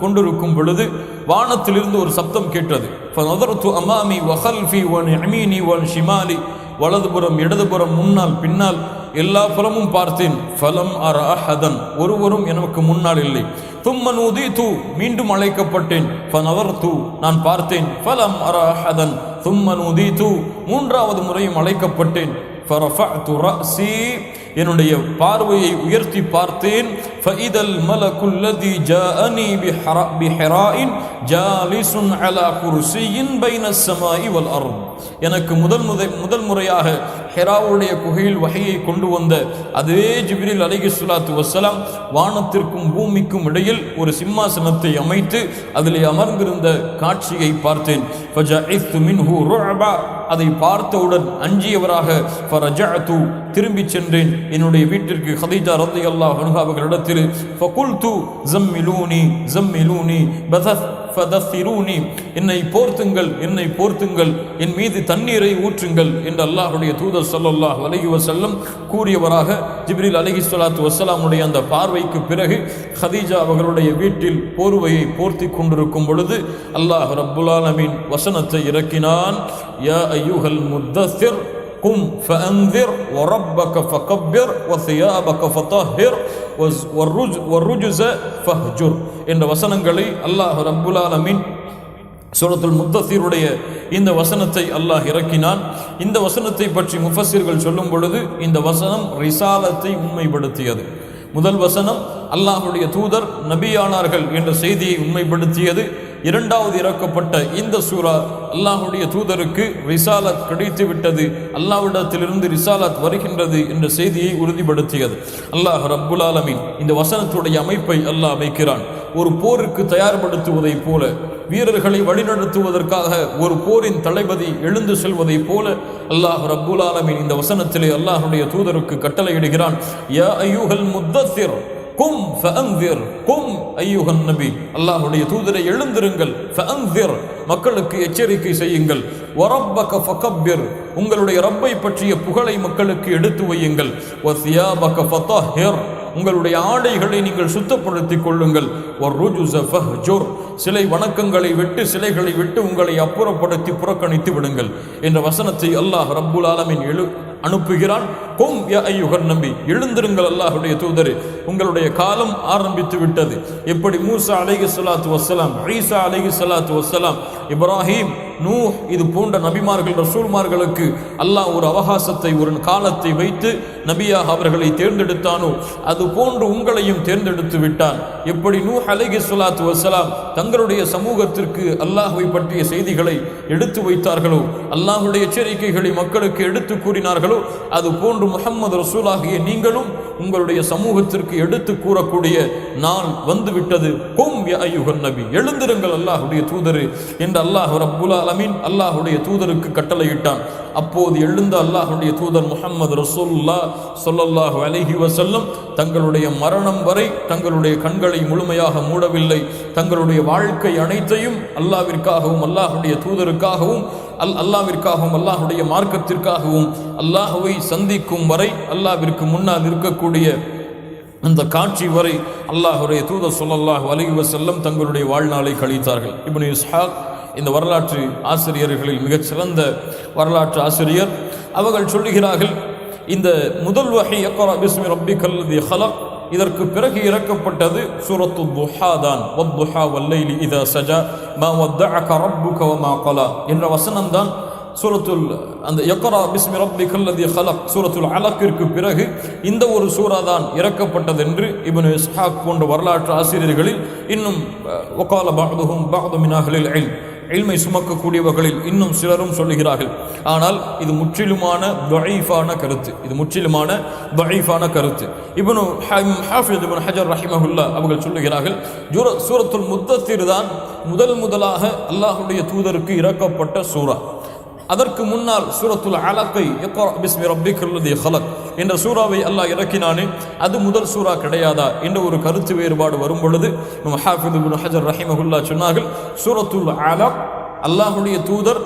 S1: கொண்டிருக்கும் பொழுது வானத்திலிருந்து ஒரு சப்தம் கேட்டது. ஃபனதர்து அமாமி வ கல்ஃபி வ யமீனி வ ஷிமாலி, வலதுபுறம் இடதுபுறம் முன்னால் பின்னால் எல்லா புறமும் பார்த்தேன். ஃபலம் அர அஹதன், ஒருவரும் எனக்கு முன்னால் இல்லை. தும்ம நூதிது, மீண்டும் அழைக்கப்பட்டேன். ஃபனதர்து, நான் பார்த்தேன். ஃபலம் அர அஹதன் தும்ம நூதிது, மூன்றாவது முறையும் அழைக்கப்பட்டேன். ஃபரஃபஅது ரஅஸி, என்னுடைய பார்வையை உயர்த்தி பார்த்தேன். ஃபஇதல் மலக்குல் லதி ஜாஅனி பிஹிராஇன் ஜாலிசுன் அலா குர்சியின் பைனஸ் ஸமாஇ வல் அர்த், எனக்கு முதல் முறையாக ஹிராவுடைய குகையில் வஹீயை கொண்டு வந்த அதே ஜிப்ரீல் அலைஹிஸ்ஸலாத்து வஸ்ஸலாம் வானத்திற்கும் பூமிக்கும் இடையில் ஒரு சிம்மாசனத்தை அமைத்து அதிலே அமர்ந்திருந்த காட்சியை பார்த்தேன். ஃபஜஅத்து மின்ஹு ருஅபா, அதை பார்த்தவுடன் அஞ்சியவராக ஃபரஜஅது, திரும்பி சென்றேன் என்னுடைய வீட்டிற்கு. ஹதீஜா ரலியல்லாஹு அன்ஹா அவர்களிடத்தில் வசனத்தில் ஃபகுல்து ஜம்மிலூனி ஜம்மிலூனி ஃபதஸ்ஸிரூனி, என்னை போர்த்துங்கள் என்னை போர்த்துங்கள், என் மீது தண்ணீரை ஊற்றுங்கள் என்று அல்லாஹ்வுடைய தூதர் ஸல்லல்லாஹு அலைஹி வஸல்லம் கூறியவராக ஜிப்ரீல் அலைஹிஸ்ஸலாத்து வஸ்ஸலாமுடைய அந்த பார்வைக்கு பிறகு ஹதீஜா அவர்களுடைய வீட்டில் போர்வையை போர்த்தி கொண்டிருக்கும் பொழுது அல்லாஹ் ரப்புல் ஆலமீன் வசனத்தை இறக்கினான். யா அய்யுஹல் முத்தஸ்ஸிர் கும் ஃபஅன்திர் வரப்பக ஃபகப்பிர் வஸியாபக ஃபதஹிர் வர்ருஜ்ஸ ஃபஹ்ஜுர் என்ற வசனங்களை அல்லாஹ் ரப்புல் ஆலமீன் சூரத்துல் முத்தஸிருடைய இந்த வசனத்தை அல்லாஹ் இறக்கினான். இந்த வசனத்தை பற்றி முஃபஸ்ஸிர்கள் சொல்லும் பொழுது இந்த வசனம் ரிசாலத்தை உண்மைப்படுத்தியது. முதல் வசனம் அல்லாஹ்வுடைய தூதர் நபியானார்கள் என்ற செய்தியை உண்மைப்படுத்தியது. இரண்டாவது இறக்கப்பட்ட இந்த சூரா அல்லாஹ்வுடைய தூதருக்கு ரிசாலத் கிடைத்து விட்டது, அல்லாஹ்விடத்திலிருந்து ரிசாலத் வருகின்றது என்ற செய்தியை உறுதிப்படுத்தியது. அல்லாஹ் ரப்புல் ஆலமீன் இந்த வசனத்துடைய அமைப்பை அல்லாஹ் அமைக்கிறான். ஒரு போருக்கு தயார்படுத்துவதை போல, வீரர்களை வழிநடத்துவதற்காக ஒரு போரின் தளபதி எழுந்து செல்வதை போல அல்லாஹ் ரப்புல் ஆலமீன் இந்த வசனத்திலே அல்லாஹ்வுடைய தூதருக்கு கட்டளையிடுகிறான். யா அய்யுஹல் முத்தஸ்ஸிர் கும் ஃபஅன்திர், கும் அய்யுஹன் நபி, அல்லாஹ்வுடைய தூதரை எழுந்திருங்கள், ஃபஅன்திர் மக்களுக்கு எச்சரிக்கை செய்யுங்கள், வரப்பக ஃபகப்பிர் உங்களுடைய ரப்பை பற்றிய புகழை மக்களுக்கு எடுத்து வையுங்கள், வஸியாபக ஃபதஹிர் உங்களுடைய ஆடைகளை நீங்கள் சுத்தப்படுத்திக் கொள்ளுங்கள், வர்ருஜ்ஸ ஃபஹ்ஜுர் சிலை வணக்கங்களை விட்டு சிலைகளை விட்டு உங்களை அப்புறப்படுத்தி புறக்கணித்து விடுங்கள் என்ற வசனத்தை அல்லாஹ் ரப்புல் ஆலமீன் அனுப்புகிறான். கும் யா அய்யுஹன் நபி, எழுந்திருங்கள் அல்லாஹ்வுடைய தூதரே, உங்களுடைய காலம் ஆரம்பித்து விட்டது. எப்படி மூசா அலைஹிஸ்ஸலாத்து வஸ்ஸலாம், ஈசா அலைஹிஸ்ஸலாத்து வஸ்ஸலாம், இப்ராஹீம், நூஹ் இது போன்ற நபிமார்கள் ரசூல்மார்களுக்கு அல்லாஹ் ஒரு அவகாசத்தை ஒரு காலத்தை வைத்து நபியாக அவர்களை தேர்ந்தெடுத்தானோ அது போன்று உங்களையும் தேர்ந்தெடுத்து விட்டான். எப்படி நூஹ் அலைஹிஸ்ஸலாத்து வஸ்ஸலாம் தங்களுடைய சமூகத்திற்கு அல்லாஹ்வை பற்றிய செய்திகளை எடுத்து வைத்தார்களோ, அல்லாஹ்வுடைய எச்சரிக்கைகளை மக்களுக்கு எடுத்து கூறினார்களோ, அது போன்று முஹம்மது ரசூலாகிய நீங்களும் உங்களுடைய சமூகத்திற்கு எடுத்து கூறக்கூடிய நாள் வந்துவிட்டது. கும் யா அய்யுஹன் நபி, எழுந்திருங்கள் அல்லாஹ்வுடைய தூதரே என்று அல்லாஹ் ரப்புல் ஆலமீன் அல்லாஹ்வுடைய தூதருக்கு கட்டளையிட்டான். அப்போது எழுந்த அல்லாஹ்வுடைய தூதர் முஹம்மது ரசூலுல்லாஹ் ஸல்லல்லாஹு அலைஹி வஸல்லம் தங்களுடைய மரணம் வரை தங்களுடைய கண்களை முழுமையாக மூடவில்லை. தங்களுடைய வாழ்க்கை அனைத்தையும் அல்லாஹ்விற்காகவும் அல்லாஹ்வுடைய தூதருக்காகவும் அல்லாஹ்விற்காகவும் அல்லாஹ்வுடைய மார்க்கத்திற்காகவும் அல்லாஹ்வை சந்திக்கும் வரை அல்லாஹ்விற்கு முன்னால் இருக்கக்கூடிய அந்த காட்சி வரை அல்லாஹ்வுடைய தூதர் ஸல்லல்லாஹு அலைஹி வஸல்லம் தங்களுடைய வாழ்நாளை கழித்தார்கள். இப்னு இஸ்ஹாக் இந்த வரலாற்று ஆசிரியர்களில் மிகச்சிறந்த வரலாற்று ஆசிரியர். அவர்கள் சொல்லுகிறார்கள், இந்த முதல் வஹி இக்ரா பிஸ்மி ரப்பிக்கல் லதீ ஹலக், இதற்கு பிறகு இறக்கப்பட்டது சூரத்துத் துஹா தான். வத்துஹா வல்லைலி இதா சஜா மா வத்தஅக ரப்புக வமா கலா என்ற வசனம் தான் சூரத்துல் அந்த இக்ரா பிஸ்மி ரப்பிக்கல் லதீ ஹலக் சூரத்துல் அலக்கிற்கு பிறகு இந்த ஒரு சூரா தான் இறக்கப்பட்டது என்று இப்னு இஸ்ஹாக் போன்ற வரலாற்று ஆசிரியர்களில் இன்னும் வகால பஅதுஹும் பஅது மின் அஹ்லில் இல்ம், இல்மை சுமக்கக்கூடியவர்களில் இன்னும் சிலரும் சொல்லுகிறார்கள். ஆனால் இது முற்றிலுமான தஈஃபான கருத்து, இது முற்றிலுமான தஈஃபான கருத்து. இப்னு ஹாஃபிஸ் இப்னு ஹஜர் ரஹிமஹுல்லாஹ் அவர்கள் சொல்லுகிறார்கள், சூரத்துல் முத்தஸிர் தான் முதலாக அல்லாஹ்வுடைய தூதருக்கு இறக்கப்பட்ட சூரா. அதற்கு முன்னால் சூரத்துல் அலக்கை இக்ரா பிஸ்மி ரப்பிக்கல் லதீ ஹலக் என்ற சூறாவை அல்லாஹ் இறக்கினானே அது முதல் சூறா கிடையாதா என்ற ஒரு கருத்து வேறுபாடு வரும் பொழுது ஹாஃபிஸ் இப்னு ஹஜர் ரஹிமஹுல்லாஹ் சொன்னார்கள், சூரத்துல் அலக் அல்லாஹ்வுடைய தூதர்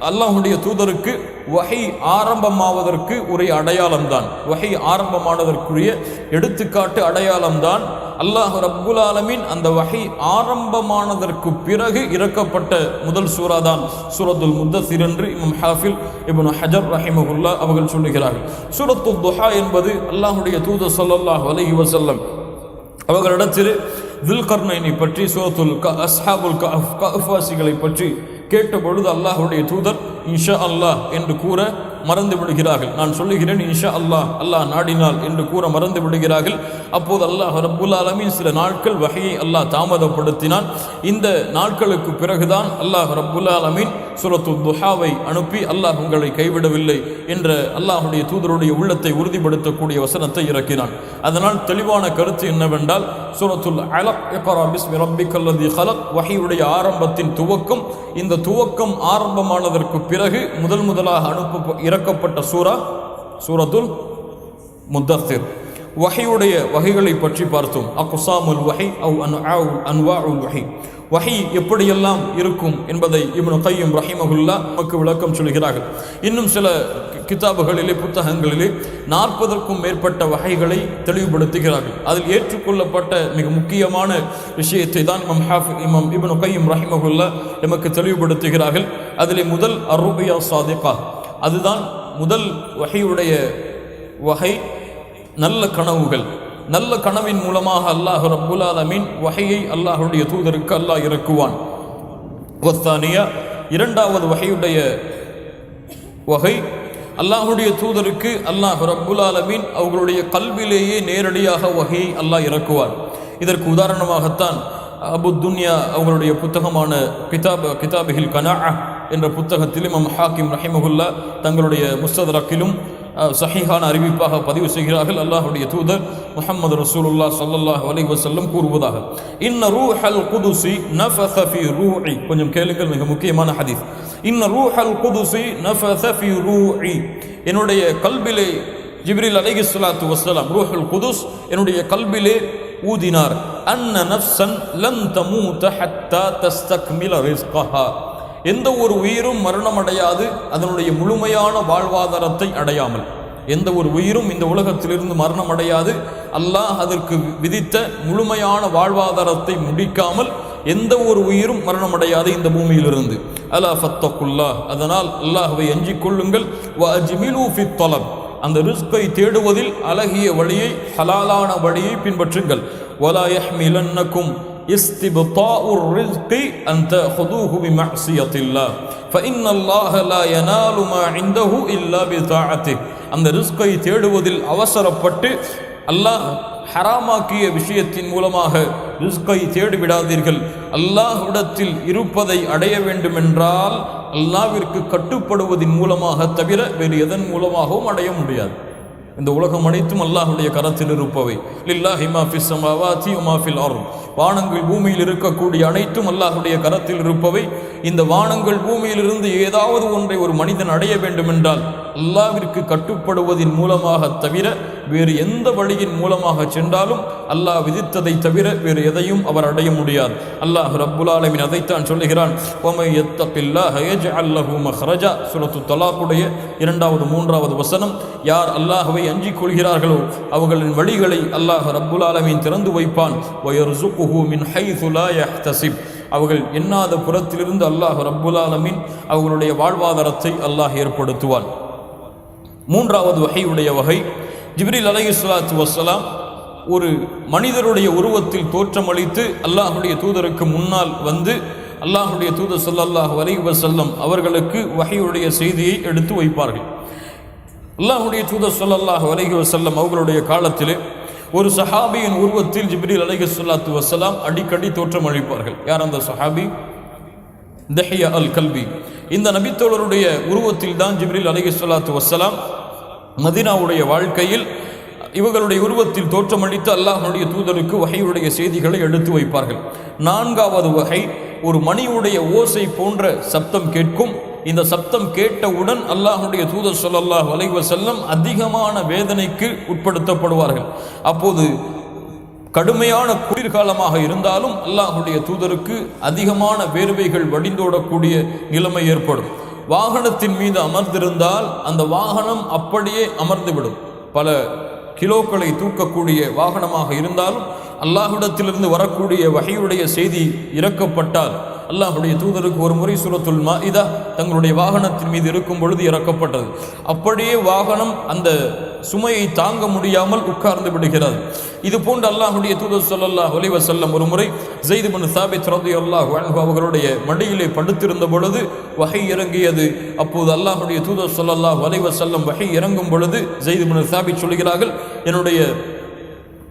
S1: அல்லாஹ்வுடைய தூதருக்கு வஹி ஆரம்பமாவதற்கு ஒரு அடையாளம்தான், வஹி ஆரம்பமானதற்குரிய எடுத்துக்காட்டு அடையாளம்தான். அல்லாஹ் ரப்புல் ஆலமீன் அந்த வஹி ஆரம்பமானதற்கு பிறகு இறக்கப்பட்ட முதல் சூரா தான் சூரத்துல் முத்தஸிர் என்று இமாம் ஹாஃபிஸ் இப்னு ஹஜர் ரஹிமஹுல்லாஹ் அவர்கள் சொல்லுகிறார்கள். சூரத்துத் துஹா என்பது அல்லாஹ்வுடைய தூதர் ஸல்லல்லாஹு அலைஹி வஸல்லம் அவர்களிடத்தில் துல்கர்னைனை பற்றி சூரத்துல் அஸ்ஹாபுல் கஹஃப் வாசிகளை பற்றி கேட்ட பொழுது அல்லாஹ்வுடைய தூதர் இன்ஷா அல்லாஹ் என்று கூற மறந்து விடுகிறார்கள். நான் சொல்லுகிறேன் இன்ஷா அல்லாஹ், அல்லாஹ் நாடினால் என்று கூற மறந்து விடுகிறார்கள். அப்போது அல்லாஹ் ரப்புல் ஆலமீன் சில நாட்கள் வஹியை அல்லாஹ் தாமதப்படுத்தினான். இந்த நாட்களுக்கு பிறகுதான் அல்லாஹ் ரப்புல் ஆலமீன் சூரத்துத் துஹாவை அனுப்பி அல்லாஹ் உங்களை கைவிடவில்லை என்ற அல்லாஹ்வுடைய தூதருடைய உள்ளத்தை உறுதிப்படுத்தக்கூடிய வசனத்தை இறக்கினான். அதனால் தெளிவான கருத்து என்னவென்றால் சூரத்துல் அலக் இக்ரா பிஸ்மி ரப்பிக்கல் லதீ ஹலக் வஹியுடைய ஆரம்பத்தின் துவக்கம், இந்த துவக்கம் ஆரம்பமானதற்கு பிறகு முதலாக இறக்கப்பட்ட சூரா சூரத்துல் முத்தஸிர். வஹையுடைய வகைகளை பற்றி பார்த்தோம். அக்ஸாமுல் வஹி அவ் அன்வாஉல் வஹி, வஹி எப்படியெல்லாம் இருக்கும் என்பதை இப்னு கையும் ரஹிமஹுல்லாஹ் நமக்கு விளக்கம் சொல்கிறார்கள். இன்னும் சில கிதாபுகளிலே புத்தகங்களிலே 40க்கும் மேற்பட்ட வகைகளை தெளிவுபடுத்துகிறார்கள். அதில் ஏற்றுக்கொள்ளப்பட்ட மிக முக்கியமான விஷயத்தை தான் இமாம் இப்னு கையும் ரஹிமஹுல்லாஹ் நமக்கு தெளிவுபடுத்துகிறார்கள். அதிலே முதல் அர்ருபியா சாதிகா, அதுதான் முதல் வஹையுடைய வகை. நல்ல கனவுகள், நல்ல கனவின் மூலமாக அல்லாஹ் ரப்புல் ஆலமீன் வஹையை அல்லாஹுடைய தூதருக்கு அல்லாஹ் இறக்குவான். வத்தானியா, இரண்டாவது வஹையுடைய வகை அல்லாஹுடைய தூதருக்கு அல்லாஹ் ரப்புல் ஆலமீன் அவர்களுடைய கல்விலேயே நேரடியாக வஹையை அல்லாஹ் இறக்குவார். இதற்கு உதாரணமாகத்தான் அபு துன்யா அவங்களுடைய புத்தகமான கிதாபில் கனாஅ என்ற புத்தகத்தில் இமாம் ஹாக்கிம் ரஹிமஹுல்லாஹ் தங்களுடைய முஸ்தத்ரக்கிலும் சஹீஹான அறிவிப்பாக பதிவு செய்கிறார்கள். அல்லாஹுடைய தூதர் முஹம்மது ரசூலுல்லாஹ் ஸல்லல்லாஹு அலைஹி வஸல்லம் கூறுவதாக, இன்ன ரூஹல் குதுஸி நஃபஸ ஃபீ ரூஹி. கொஞ்சம் கேளுங்கள், மிக முக்கியமான ஹதீஸ். இன்ன ரூஹல் குதுஸி நஃபஸ ஃபீ ரூஹி, என்னுடைய கல்பிலே ஜிப்ரீல் அலைஹிஸ்ஸலாத்து வஸ்ஸலாம், ரூஹுல் குதுஸ் என்னுடைய கல்பிலே ஊதினார். அன்ன நஃப்ஸன் லன் தமூத ஹத்தா தஸ்தக்மில ரிஸ்கஹா, எந்த ஒரு உயிரும் மரணம் அடையாது அதனுடைய முழுமையான வாழ்வாதாரத்தை அடையாமல். எந்த ஒரு உயிரும் இந்த உலகத்திலிருந்து மரணம் அடையாது அல்லாஹ் அதற்கு விதித்த முழுமையான வாழ்வாதாரத்தை முடிக்காமல் எந்த ஒரு உயிரும் மரணம் அடையாது இந்த பூமியிலிருந்து. அலா ஃபத்தகுல்லாஹ், அதனால் அல்லாஹ்வை அஞ்சிக் கொள்ளுங்கள். வ அஜ்மிலு ஃபித் தலப், அந்த ரிஸ்கை தேடுவதில் அழகிய வழியை, ஹலாலான வழியை பின்பற்றுங்கள். வலா யஹ்மிலன்னக்கும் இஸ்திப்தாஉர் ரிஸ்கி அன் தஅஹுதுஹு பிமஅசியத்தில்லாஹ் ஃபஇன்னல்லாஹ லா யனாலு மா இன்தஹு இல்லா பிதாஅத்திஹ். அந்த ரிஸ்கை தேடுவதில் அவசரப்பட்டு அல்லாஹ் ஹராமாக்கிய விஷயத்தின் மூலமாக ரிஸ்கை தேடிவிடாதீர்கள். அல்லாஹ்விடத்தில் இருப்பதை அடைய வேண்டுமென்றால் அல்லாஹ்விற்கு கட்டுப்படுவதின் மூலமாக தவிர வேறு எதன் மூலமாகவும் அடைய முடியாது. இந்த உலகம் அனைத்தும் அல்லாஹுடைய கரத்தில் இருப்பவை. லில்லாஹி மா ஃபிஸ் ஸமாவாதி வ மா ஃபில் அர்த், வானங்கள் பூமியில் இருக்கக்கூடிய அனைத்தும் அல்லாஹுடைய கரத்தில் இருப்பவை. இந்த வானங்கள் பூமியிலிருந்து ஏதாவது ஒன்றை ஒரு மனிதன் அடைய வேண்டுமென்றால் அல்லாஹ்விற்கு கட்டுப்படுவதின் மூலமாக தவிர வேறு எந்த வழியின் மூலமாக சென்றாலும் அல்லாஹ் விதித்ததை தவிர வேறு எதையும் அவர் அடைய முடியாது. அல்லாஹ் ரப்புல் ஆலமீன் அதைத்தான் சொல்லுகிறான், வமை யத்தகில்லாஹ யஜ்அல் லஹு மக்ரஜா. சூரத்து தலாக்குடைய 2வது 3வது வசனம். யார் அல்லாஹ்வை அஞ்சிக் கொள்கிறார்களோ அவர்களின் வழிகளை அல்லாஹ் ரப்புல் ஆலமீன் திறந்து வைப்பான். வயர்ஸுகுஹு மின் ஹைஸு லா யஹ்தஸிப், அவர்கள் எண்ணாத புறத்திலிருந்து அல்லாஹ் ரப்புல் ஆலமீன் அவர்களுடைய வாழ்வாதாரத்தை அல்லாஹ் ஏற்படுத்துவான். 3வது வஹையுடைய வகை, ஜிப்ரீல் அலைஹிஸ்ஸலாத்து வஸ்ஸலாம் ஒரு மனிதருடைய உருவத்தில் தோற்றமளித்து அல்லாஹுடைய தூதருக்கு முன்னால் வந்து அல்லாஹுடைய தூதர் ஸல்லல்லாஹு அலைஹி வஸல்லம் அவர்களுக்கு வஹையுடைய செய்தியை எடுத்து வைப்பார்கள். அல்லாஹுடைய தூதர் ஸல்லல்லாஹு அலைஹி வஸல்லம் அவர்களுடைய காலத்திலே ஒரு சஹாபியின் உருவத்தில் ஜிப்ரீல் அலைஹிஸ்ஸலாத்து வஸ்ஸலாம் அடிக்கடி தோற்றமளிப்பார்கள். யார் அந்த சஹாபி? தஹியா அல் கல்பி. இந்த நபித்தோழருடைய உருவத்தில் தான் ஜிப்ரீல் அலைஹிஸ்ஸலாத்து வஸ்ஸலாம் மதீனாவுடைய வாழ்க்கையில் இவர்களுடைய உருவத்தில் தோற்றமளித்து அல்லாஹ்வுடைய தூதருக்கு வஹையுடைய செய்திகளை எடுத்து வைப்பார்கள். 4வது வகை, ஒரு மணியுடைய ஓசை போன்ற சப்தம் கேட்கும். இந்த சப்தம் கேட்டவுடன் அல்லாஹ்வுடைய தூதர் ஸல்லல்லாஹு அலைஹி வஸல்லம் அதிகமான வேதனைக்கு உட்படுத்தப்படுவார்கள். அப்போது கடுமையான குளிர்காலமாக இருந்தாலும் அல்லாஹ்வுடைய தூதருக்கு அதிகமான வேர்வைகள் வடிந்தோடக்கூடிய நிலைமை ஏற்படும். வாகனத்தின் மீது அமர்ந்திருந்தால் அந்த வாகனம் அப்படியே அமர்ந்துவிடும். பல கிலோக்களை தூக்கக்கூடிய வாகனமாக இருந்தாலும் அல்லாஹ்விடத்திலிருந்து வரக்கூடிய வஹையுடைய செய்தி இறக்கப்பட்டால், அல்லாஹுடைய தூதருக்கு ஒரு முறை சூரத்துல் மாஇதா தங்களுடைய வாகனத்தின் மீது இருக்கும் பொழுது இறக்கப்பட்டது. அப்படியே வாகனம் அந்த சுமையை தாங்க முடியாமல் உட்கார்ந்து விடுகிறது. இது போன்று அல்லாஹுடைய தூதர் ஸல்லல்லாஹு அலைஹி வஸல்லம் ஒரு முறை ஸைத் இப்னு சாபித் ரலியல்லாஹு அன்ஹு அவர்களுடைய மடியிலே படுத்திருந்த பொழுது வஹை இறங்கியது. அப்போது அல்லாஹுடைய தூதர் ஸல்லல்லாஹு அலைஹி வஸல்லம் வஹை இறங்கும் பொழுது ஸைத் இப்னு சாபித் சொல்கிறார்கள், என்னுடைய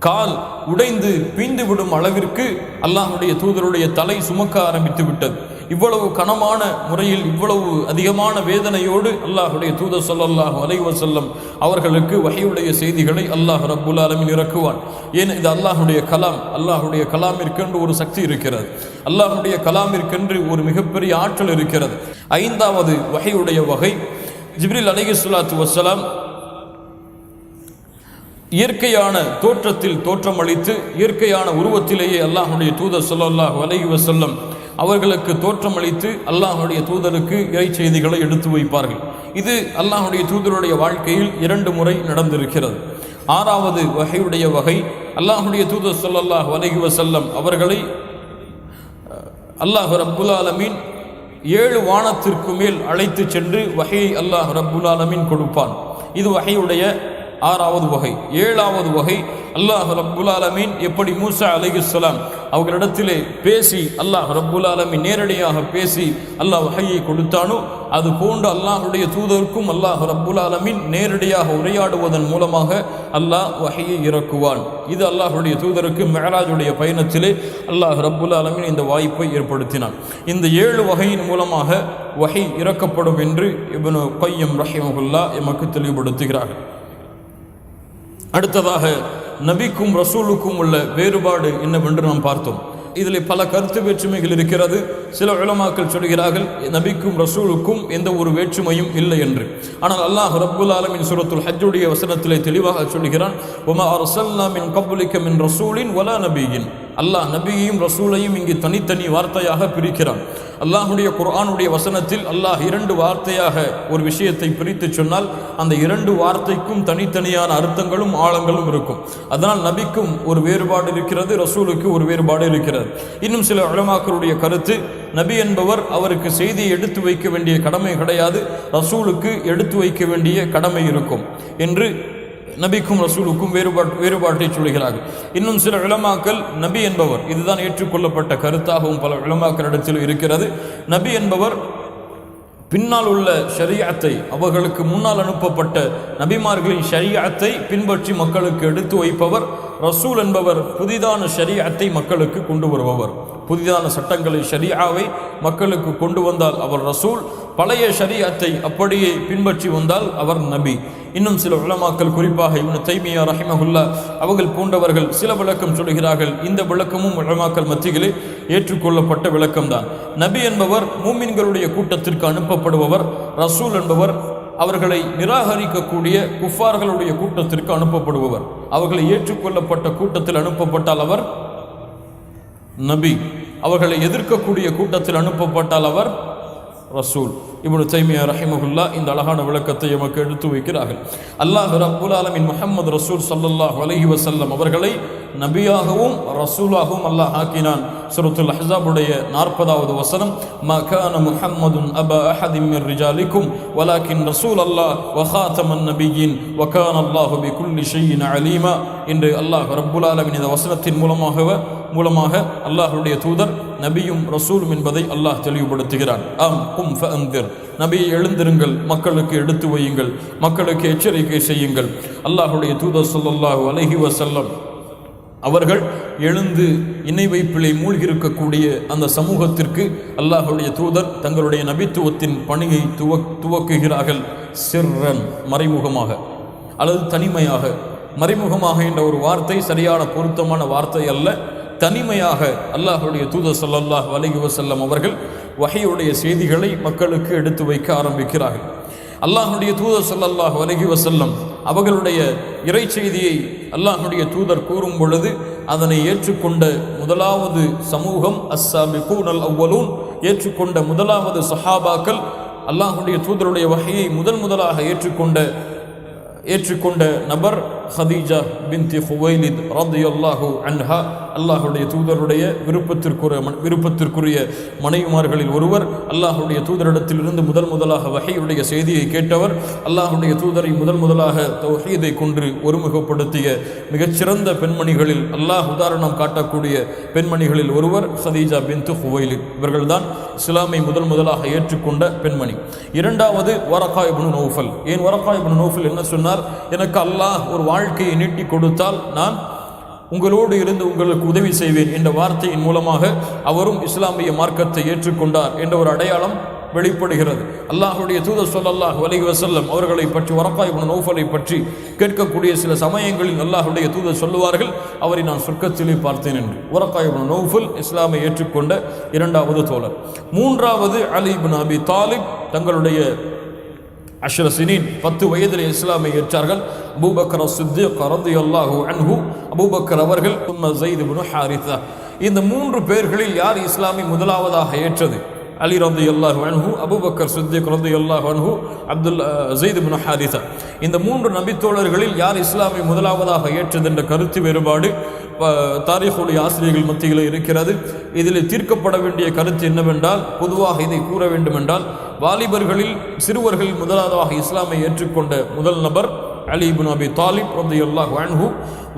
S1: கால் உடைந்து பீந்து விடும் அளவிற்கு அல்லாஹ்வுடைய தூதருடைய தலை சுமக்க ஆரம்பித்து விட்டது. இவ்வளவு கனமான முறையில், இவ்வளவு அதிகமான வேதனையோடு அல்லாஹ்வுடைய தூதர் ஸல்லல்லாஹு அலைஹி வஸல்லம் அவர்களுக்கு வஹையுடைய செய்திகளை அல்லாஹ் ரப்புல் ஆலமீன் இறக்குவான். ஏன், இது அல்லாஹ்வுடைய கலாம். அல்லாஹ்வுடைய கலாமிற்கென்று ஒரு சக்தி இருக்கிறது. அல்லாஹ்வுடைய கலாமிற்கென்று ஒரு மிகப்பெரிய ஆற்றல் இருக்கிறது. 5வது வஹையுடைய வகை, ஜிப்ரீல் அலைஹிஸ்ஸலாத்து வஸ்ஸலாம் இயற்கையான தோற்றத்தில் தோற்றமளித்து இயற்கையான உருவத்திலேயே அல்லாஹுடைய தூதர் ஸல்லல்லாஹு அலைஹி வஸல்லம் அவர்களுக்கு தோற்றமளித்து அல்லாஹுடைய தூதருக்கு இறை செய்திகளை எடுத்து வைப்பார்கள். இது அல்லாஹுடைய தூதருடைய வாழ்க்கையில் 2 முறை நடந்திருக்கிறது. 6வது வகையுடைய வகை, அல்லாஹுடைய தூதர் ஸல்லல்லாஹு அலைஹி வஸல்லம் அவர்களை அல்லாஹ் ரப்புல் ஆலமீன் 7 வானத்திற்கு மேல் அழைத்து சென்று வகையை அல்லாஹ் ரப்புல் ஆலமீன் கொடுப்பான். இது வகையுடைய 6வது வகை. 7வது வகை, அல்லாஹ் ரப்புல் ஆலமீன் எப்படி மூசா அலைஹிஸ்ஸலாம் அவர்களிடத்திலே பேசி அல்லாஹ் ரப்புல் ஆலமீன் நேரடியாக பேசி அல்லாஹ் வகையை கொடுத்தானோ அது போன்று அல்லாஹுடைய தூதருக்கும் அல்லாஹ் ரப்புல் ஆலமீன் நேரடியாக உரையாடுவதன் மூலமாக அல்லாஹ் வகையை இறக்குவான். இது அல்லாஹுடைய தூதருக்கு மிஅராஜுடைய பயணத்திலே அல்லாஹ் ரப்புல் ஆலமீன் இந்த வாய்ப்பை ஏற்படுத்தினான். இந்த 7 வகையின் மூலமாக வகை இறக்கப்படும் என்று இப்னு கையம் ரஹிமஹுல்லாஹ் எமக்கு தெளிவுபடுத்துகிறார்கள். அடுத்ததாக நபிக்கும் ரசூலுக்கும் உள்ள வேறுபாடு என்னவென்று நாம் பார்த்தோம். இதில் பல கருத்து வேற்றுமைகள் இருக்கிறது. சில உலமாக்கள் சொல்கிறார்கள் நபிக்கும் ரசூலுக்கும் எந்த ஒரு வேற்றுமையும் இல்லை என்று. ஆனால் அல்லாஹ் ரப்புல் ஆலமீன் சூரத்துல் ஹஜ்ஜுடைய வசனத்திலே தெளிவாக சொல்கிறான், வமா அர்ஸல்னா மின் கப்லிக மின் ரசூலின் வலா நபியின். அல்லாஹ் நபியையும் ரசூலையும் இங்கு தனித்தனி வார்த்தையாக பிரிக்கிறான். அல்லாஹுடைய குர்ஆனுடைய வசனத்தில் அல்லாஹ் 2 வார்த்தையாக ஒரு விஷயத்தை பிரித்து சொன்னால் அந்த 2 வார்த்தைக்கும் தனித்தனியான அர்த்தங்களும் ஆழங்களும் இருக்கும். அதனால் நபிக்கும் ஒரு வேறுபாடு இருக்கிறது, ரசூலுக்கு ஒரு வேறுபாடு இருக்கிறது. இன்னும் சில உலமாக்களுடைய கருத்து, நபி என்பவர் அவருக்கு செய்தியை எடுத்து வைக்க வேண்டிய கடமை கிடையாது, ரசூலுக்கு எடுத்து வைக்க வேண்டிய கடமை இருக்கும் என்று நபிக்கும் ரசூலுக்கும் வேறுபாட்டை சொல்கிறார்கள். இன்னும் சில உலமாக்கள் நபி என்பவர், இதுதான் ஏற்றுக்கொள்ளப்பட்ட கருத்தாகவும் பல உலமாக்களிடத்தில் இருக்கிறது, நபி என்பவர் பின்னால் உள்ள ஷரீஅத்தை, அவர்களுக்கு முன்னால் அனுப்பப்பட்ட நபிமார்களின் ஷரீஅத்தை பின்பற்றி மக்களுக்கு எடுத்து வைப்பவர். ரசூல் என்பவர் புதிதான ஷரீஅத்தை மக்களுக்கு கொண்டு வருபவர். புதிதான சட்டங்களை ஷரீஆவை மக்களுக்கு கொண்டு வந்தால் அவர் ரசூல், பழைய ஷரீஅத்தை அப்படியே பின்பற்றி வந்தால் அவர் நபி. இன்னும் சில உலமாக்கள், குறிப்பாக இப்னு தைமியா ரஹிமஹுல்லாஹ் அவர்கள் போன்றவர்கள் சில விளக்கம் சொல்கிறார்கள். இந்த விளக்கமும் உலமாக்கள் மத்தியிலே ஏற்றுக்கொள்ளப்பட்ட விளக்கம்தான். நபி என்பவர் மூமின்களுடைய கூட்டத்திற்கு அனுப்பப்படுபவர். ரசூல் என்பவர் அவர்களை நிராகரிக்கக்கூடிய குஃபார்களுடைய கூட்டத்திற்கு அனுப்பப்படுபவர். அவர்களை ஏற்றுக்கொள்ளப்பட்ட கூட்டத்தில் அனுப்பப்பட்டால் அவர் நபி, அவர்களை எதிர்க்கக்கூடிய கூட்டத்தில் அனுப்பப்பட்டால் அவர் ரசூல். இப்னு தைமியா ரஹிமஹுல்லாஹ் இந்த அழகான விளக்கத்தை எமக்கு எடுத்து வைக்கிறார்கள். அல்லாஹ் ரப்புல் ஆலமீன் முஹம்மது ரசூல் ஸல்லல்லாஹு அலைஹி வஸல்லம் அவர்களை நபியாகவும் ரசூலாகவும் அல்லாஹ் ஆக்கினான். சூரத்துல் அஹ்ஸாபுடைய 40வது வசனம், மா கான முஹம்மதுன் அபா அஹதின் மின் ரிஜாலிக்கும் வலாக்கின் ரசூல் அல்லாஹ் வ காத்தமன் நபியின் வ கான அல்லாஹு பிகுல்லி ஷைஇன் அலீமா என்று அல்லாஹ் ரப்புல் ஆலமீன் இந்த வசனத்தின் மூலமாக அல்லாஹ்வுடைய தூதர் நபியும் ரசூலும் என்பதை அல்லாஹ் தெளிவுபடுத்துகிறான். ஆம் கும் ஃபஅன்திர், நபியை எழுந்திருங்கள், மக்களுக்கு எடுத்து வையுங்கள், மக்களுக்கு எச்சரிக்கை செய்யுங்கள். அல்லாஹ்வுடைய தூதர் ஸல்லல்லாஹு அலைஹி வஸல்லம் அவர்கள் எழுந்து இணை வைப்பிலே மூழ்கியிருக்கக்கூடிய அந்த சமூகத்திற்கு அல்லாஹ்வுடைய தூதர் தங்களுடைய நபித்துவத்தின் பணியை துவக்குகிறார்கள். சிர்ரன், மறைமுகமாக அல்லது தனிமையாக. மறைமுகமாக என்ற ஒரு வார்த்தை சரியான பொருத்தமான வார்த்தை அல்ல. தனிமையாக அல்லாஹ்வுடைய தூதர் ஸல்லல்லாஹு அலைஹி வஸல்லம் அவர்கள் வஹீயுடைய செய்திகளை மக்களுக்கு எடுத்து வைக்க ஆரம்பிக்கிறார்கள். அல்லாஹ்வுடைய தூதர் ஸல்லல்லாஹு அலைஹி வஸல்லம் அவர்களுடைய இறை செய்தியை அல்லாஹ்வுடைய தூதர் கூறும் பொழுது அதனை ஏற்றுக்கொண்ட முதலாவது சமூகம் அஸ்ஸாபிகூனல் அவ்வலூன், ஏற்றுக்கொண்ட முதலாவது சஹாபாக்கள், அல்லாஹ்வுடைய தூதருடைய வஹீயை முதலாக ஏற்றுக்கொண்ட நபர் ஹதீஜா பின்தி ஹுவைலித் ரலியல்லாஹு அன்ஹா, அல்லாஹ்வுடைய தூதருடைய விருப்பத்திற்குரிய மனைவிமார்களில் ஒருவர். அல்லாஹ்வுடைய தூதரிடத்திலிருந்து முதலாக வஹீயுடைய செய்தியை கேட்டவர். அல்லாஹ்வுடைய தூதரை முதலாக தௌஹீதை கொண்டு ஒருமுகப்படுத்திய மிகச்சிறந்த பெண்மணிகளில் அல்லாஹ் உதாரணம் காட்டக்கூடிய பெண்மணிகளில் ஒருவர் ஹதீஜா பின்து ஹுவைலித். இவர்கள்தான் இஸ்லாமை முதலாக ஏற்றுக்கொண்ட பெண்மணி. இரண்டாவது வரகா இப்னு நௌஃபல். ஏன் வரகா இப்னு நௌஃபல் என்ன சொன்னார்? எனக்கு அல்லாஹ் ஒரு வாழ்க்கையை நீட்டி கொடுத்தால் நான் உங்களோடு இருந்து உங்களுக்கு உதவி செய்வேன் என்ற வார்த்தையின் மூலமாக அவரும் இஸ்லாமிய மார்க்கத்தை ஏற்றுக்கொண்டார் என்ற ஒரு அடையாளம் வெளிப்படுகிறது. அல்லாஹ்வுடைய தூதர் ஸல்லல்லாஹு அலைஹி வஸல்லம் அவர்களை பற்றி, வரகா இப்னு நௌஃபலை பற்றி கேட்கக்கூடிய சில சமயங்களில் அல்லாஹ்வுடைய தூதர் சொல்லுவார்கள், அவரை நான் சொர்க்கத்திலே பார்த்தேன் என்று. வரகா இப்னு நௌஃபல் இஸ்லாமை ஏற்றுக்கொண்ட இரண்டாவது தோழர். மூன்றாவது அலி இப்னு அபி தாலிப் தங்களுடைய 10 சினீன் 10 வயதில் இஸ்லாமை ஏற்றார்கள். அபூபக்கர் சித்திக் ரலியல்லாஹு அன்ஹு, அபூபக்கர் அவர்கள், ஸைத் இப்னு ஹாரிஸா. இந்த 3 பேர்களில் யார் இஸ்லாமை முதலாவதாக ஏற்றது? அலி ரலியல்லாஹு அன்ஹு, அபூபக்கர் சித்திக் ரலியல்லாஹு அன்ஹு, ஸைத் இப்னு ஹாரிஸா. இந்த 3 நபித்தோழர்களில் யார் இஸ்லாமை முதலாவதாக ஏற்றது என்ற கருத்து வேறுபாடு தாரீഖுடைய ஆசிரியர்கள் மத்தியில் இருக்கிறது. இதில் தீர்க்கப்பட வேண்டிய கருத்து என்னவென்றால், பொதுவாக இதை கூற வேண்டுமென்றால், வாலிபர்களில் சிறுவர்கள் முதலாவதாக இஸ்லாமை ஏற்றுக்கொண்ட முதல் நபர் அலி இப்னு அபி தாலிப் ரலியல்லாஹு அன்ஹு.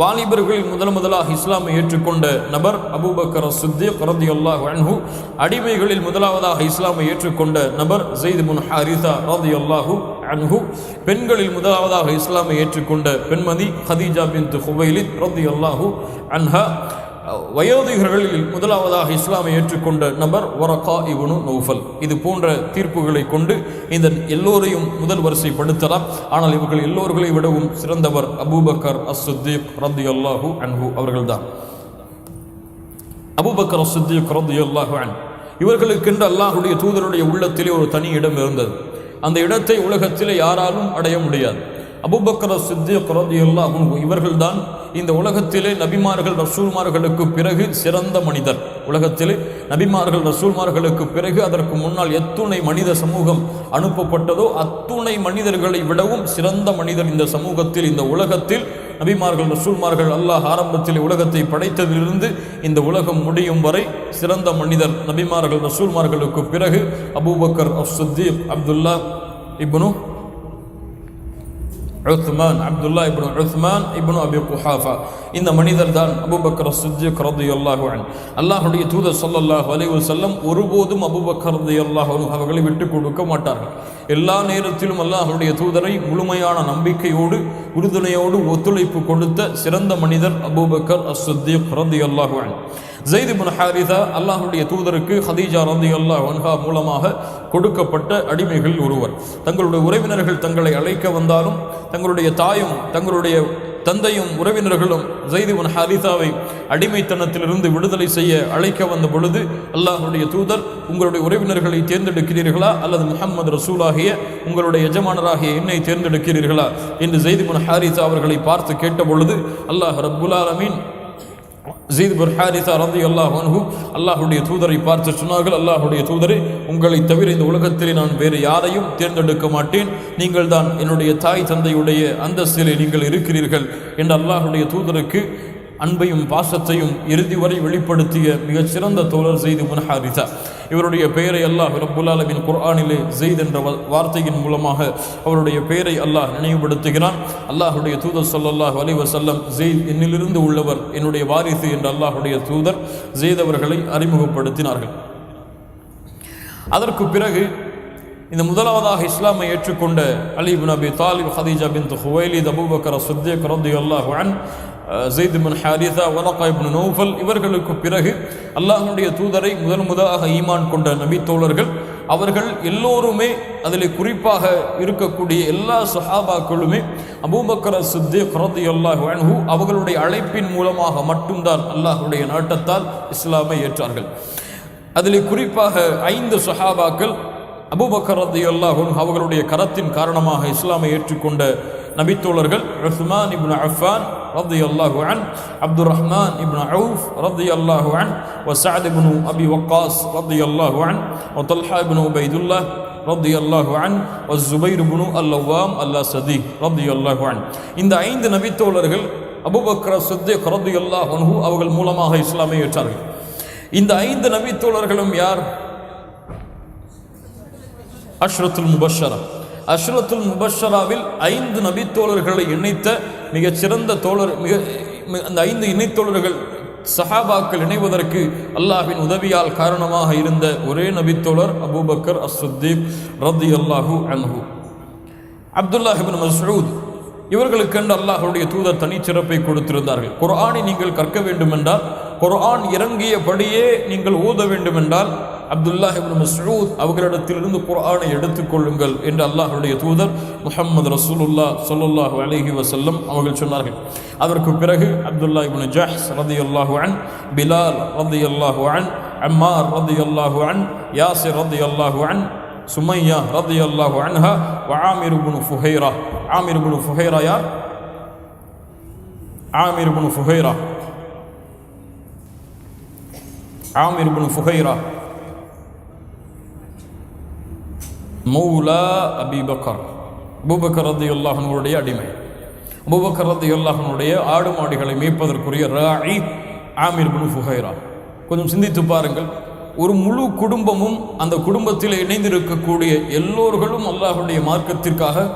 S1: வாலிபர்களில் முதலாக இஸ்லாமை ஏற்றுக்கொண்ட நபர் அபூபக்கர் சித்திக் ரலியல்லாஹு அன்ஹு. அடிமைகளில் முதலாவதாக இஸ்லாமை ஏற்றுக்கொண்ட நபர் ஸைத் இப்னு ஹாரிஸா ரலியல்லாஹு அன்ஹு. பெண்களில் முதலாவதாக இஸ்லாமை ஏற்றுக்கொண்ட பெண்மணி ஹதீஜா பின்த் ஹுவைலித் ரலியல்லாஹு அன்ஹா. வயோதிகர்களில் முதலாவதாக இஸ்லாமை ஏற்றுக்கொண்ட நபர் வரகா இப்னு நௌஃபல். இது போன்ற தீர்ப்புகளை கொண்டு இந்த எல்லோரையும் முதல் வரிசைப்படுத்தலாம். ஆனால் இவர்கள் எல்லோர்களை விடவும் சிறந்தவர் அபூபக்கர் அஸ்-சித்தீக் ரலியல்லாஹு அன்ஹு அவர்கள்தான். அபூபக்கர் அஸ்-சித்தீக் ரலியல்லாஹு அன்ஹு இவர்களுக்கென்று அல்லாஹ்வுடைய தூதருடைய உள்ளத்திலே ஒரு தனி இடம் இருந்தது. அந்த இடத்தை உலகத்திலே யாராலும் அடைய முடியாது. அபூபக்கர் சித்திக் ரலியல்லாஹு அன்ஹு இவர்கள்தான் இந்த உலகத்திலே நபிமார்கள் ரசூல்மார்களுக்கு பிறகு சிறந்த மனிதர். உலகத்திலே நபிமார்கள் ரசூல்மார்களுக்கு பிறகு அதற்கு முன்னால் எத்துணை மனித சமூகம் அனுப்பப்பட்டதோ அத்துணை மனிதர்களை விடவும் சிறந்த மனிதர் இந்த சமூகத்தில், இந்த உலகத்தில். நபிமார்கள் ரசூல்மார்கள் அல்லாஹ் ஆரம்பத்தில் உலகத்தை படைத்ததிலிருந்து இந்த உலகம் முடியும் வரை சிறந்த மனிதர் நபிமார்கள் ரசூல்மார்களுக்கு பிறகு அபூபக்கர் அஸ்-சித்தீக் அப்துல்லா இப்னு உஸ்மான், அப்துல்லா இப்னு உஸ்மான் இப்னு அபி குஹாஃபா. இந்த மனிதர் தான் அபூபக்கர் சித்திக் ரலியல்லாஹு அன்ஹு. அல்லாஹ்வுடைய தூதர் ஸல்லல்லாஹு அலைஹி வஸல்லம் ஒருபோதும் அபூபக்கர் ரலியல்லாஹு அன்ஹு அவர்களை விட்டு கொடுக்க மாட்டார்கள். எல்லா நேரத்திலும் அல்லாஹ்வுடைய தூதரை முழுமையான நம்பிக்கையோடு உறுதுணையோடு ஒத்துழைப்பு கொடுத்த சிறந்த மனிதர் அபூபக்கர் அஸ்-சித்தீக் ரலியல்லாஹு அன்ஹு. ஸைத் இப்னு ஹாரிஸா அல்லாஹ்வுடைய தூதருக்கு ஹதீஜா ரலியல்லாஹு அன்ஹா மூலமாக கொடுக்கப்பட்ட அடிமைகள் ஒருவர். தங்களுடைய உறவினர்கள் தங்களை அழைக்க வந்தாலும், தங்களுடைய தாயும் தங்களுடைய தந்தையும் உறவினர்களும் ஸைத் இப்னு ஹாரிஸாவை அடிமைத்தனத்திலிருந்து விடுதலை செய்ய அழைக்க வந்த பொழுது, அல்லாஹ்வுடைய தூதர், உங்களுடைய உறவினர்களை தேர்ந்தெடுக்கிறீர்களா அல்லது முஹம்மது ரசூலாகிய உங்களுடைய எஜமானராகிய என்னை தேர்ந்தெடுக்கிறீர்களா என்று ஸைத் இப்னு ஹாரிஸா அவர்களை பார்த்து கேட்ட பொழுது, அல்லாஹ் ரப்புல் ஆலமீன் ஸைத் இப்னு ஹாரிஸா ரலியல்லாஹு அன்ஹு அல்லாஹ்வுடைய தூதரை பார்த்து சொன்னார்கள், அல்லாஹ்வுடைய தூதரே, உங்களை தவிர இந்த உலகத்திலே நான் வேறு யாரையும் தேர்ந்தெடுக்க மாட்டேன். நீங்கள் தான் என்னுடைய தாய் தந்தையுடைய அந்தஸ்திலே நீங்கள் இருக்கிறீர்கள் என்று அல்லாஹ்வுடைய தூதருக்கு அன்பையும் பாசத்தையும் இறுதி வரை வெளிப்படுத்திய மிகச்சிறந்த தோழர் ஸைத் இப்னு ஹாரிஸா. இவருடைய பெயரை அல்லாஹ் ரப்புல் ஆலமீன் குர்ஆனிலே ஸைத் என்ற வார்த்தையின் மூலமாக அவருடைய பெயரை அல்லாஹ் நினைவுபடுத்துகிறான். அல்லாஹ்வுடைய தூதர் ஸல்லல்லாஹு அலைஹி வஸல்லம், ஸைத் என்னிலிருந்து உள்ளவர், என்னுடைய வாரிசு என்று அல்லாஹ்வுடைய தூதர் ஸைத் அவர்களை அறிமுகப்படுத்தினார்கள். அதற்கு பிறகு இந்த முதலாவதாக இஸ்லாமை ஏற்றுக்கொண்ட அலி இப்னு அபி தாலிப், ஹதீஜா பின்த் ஹுவைலித், அபூபக்கர் சித்திக் ரலியல்லாஹு அன்ஹு, ஸைத் இப்னு ஹாரிஸா, வரகா இப்னு நௌஃபல் இவர்களுக்கு பிறகு அல்லாஹ்வுடைய தூதரை முதலாக ஈமான் கொண்ட நபி தோழர்கள் அவர்கள் எல்லோருமே, அதில் குறிப்பாக இருக்கக்கூடிய எல்லா சஹாபாக்களுமே அபூபக்கர் சித்திக் ரலியல்லாஹு அன்ஹு அவர்களுடைய அழைப்பின் மூலமாக மட்டும்தான் அல்லாஹ்வுடைய நாட்டத்தால் இஸ்லாமை ஏற்றார்கள். அதில் குறிப்பாக 5 சஹாபாக்கள் அபூபக்கர் ரலியல்லாஹு அன்ஹு அவர்களுடைய கரத்தின் காரணமாக இஸ்லாமை ஏற்றுக்கொண்ட நபித்தோழர்கள் உஸ்மான் இப்னு அஃபான் ரலியல்லாஹு அன்ஹு, அப்துர் ரஹ்மான் இப்னு அவுஃப் ரலியல்லாஹு அன்ஹு, வஸஅத் இப்னு அபி வக்காஸ் ரலியல்லாஹு அன்ஹு, வதல்ஹா இப்னு உபைதுல்லாஹ் ரலியல்லாஹு அன்ஹு, வஸுபைர் இப்னு அல்-லவ்வாம் அல்-அஸதி ரலியல்லாஹு அன்ஹு. இந்த 5 நபித்தோழர்கள் அபூபக்கர் சித்திக் ரலியல்லாஹு அன்ஹு அவர்கள் மூலமாக இஸ்லாமை ஏற்றார்கள். இந்த 5 நபித்தோழர்களும் யார்? அஷ்ரத்துல் முபஷ்ஷரா. அஷ்ரத்துல் முபஷ்ஷராவில் 5 நபித்தோழர்களை இணைத்த மிகச்சிறந்த தோழர், அந்த 5 இணைத்தோழர்கள் சஹாபாக்கள் இணைவதற்கு அல்லாஹ்வின் உதவியால் காரணமாக இருந்த ஒரே நபித்தோழர் அபூபக்கர் அஸ்-சித்தீக் ரலியல்லாஹு அன்ஹு. அப்துல்லாஹ் இப்னு மஸ்ஊத் இவர்களுக்கென்று அல்லாஹ்வுடைய தூதர் தனிச்சிறப்பை கொடுத்திருந்தார்கள். குர்ஆனை நீங்கள் கற்க வேண்டுமென்றால், குர்ஆன் இறங்கியபடியே நீங்கள் ஓத வேண்டுமென்றால் அப்துல்லாஹ் இப்னு மஸ்ஊத் அவர்களிடத்திலிருந்து குர்ஆனை எடுத்துக்கொள்ளுங்கள் என்று அல்லாஹ்வுடைய தூதர் முஹம்மது ரசூலுல்லாஹ் ஸல்லல்லாஹு அலைஹி வஸல்லம் அவர்கள் சொன்னார்கள். அதற்கு பிறகு அப்துல்லாஹ் இப்னு ஜஹ்ஷ் ரலியல்லாஹு அன்ஹு, பிலால் ரலியல்லாஹு அன்ஹு, அம்மார் ரலியல்லாஹு அன்ஹு, யாசிர் ரலியல்லாஹு அன்ஹு, சுமையா ரலியல்லாஹு அன்ஹா வ ஆமிர் இப்னு ஃபுஹைரா. ஆமிர் இப்னு ஃபுஹைரா யார்? ஆமிர் இப்னு ஃபுஹைரா, ஆமிர் இப்னு ஃபுஹைரா மௌலா அபூபக்கர், அபூபக்கர் ரலியல்லாஹு அன்ஹுடைய அடிமை. அபூபக்கர் ரலியல்லாஹு அன்ஹுடைய ஆடு மாடுகளை மேய்ப்பதற்குரிய ராயி ஆமிர் இப்னு ஃபுஹைரா. கொஞ்சம் சிந்தித்து பாருங்கள், ஒரு முழு குடும்பமும் அந்த குடும்பத்தில் இணைந்திருக்கக்கூடிய எல்லோர்களும் அல்லாஹ்வுடைய மார்க்கத்திற்காக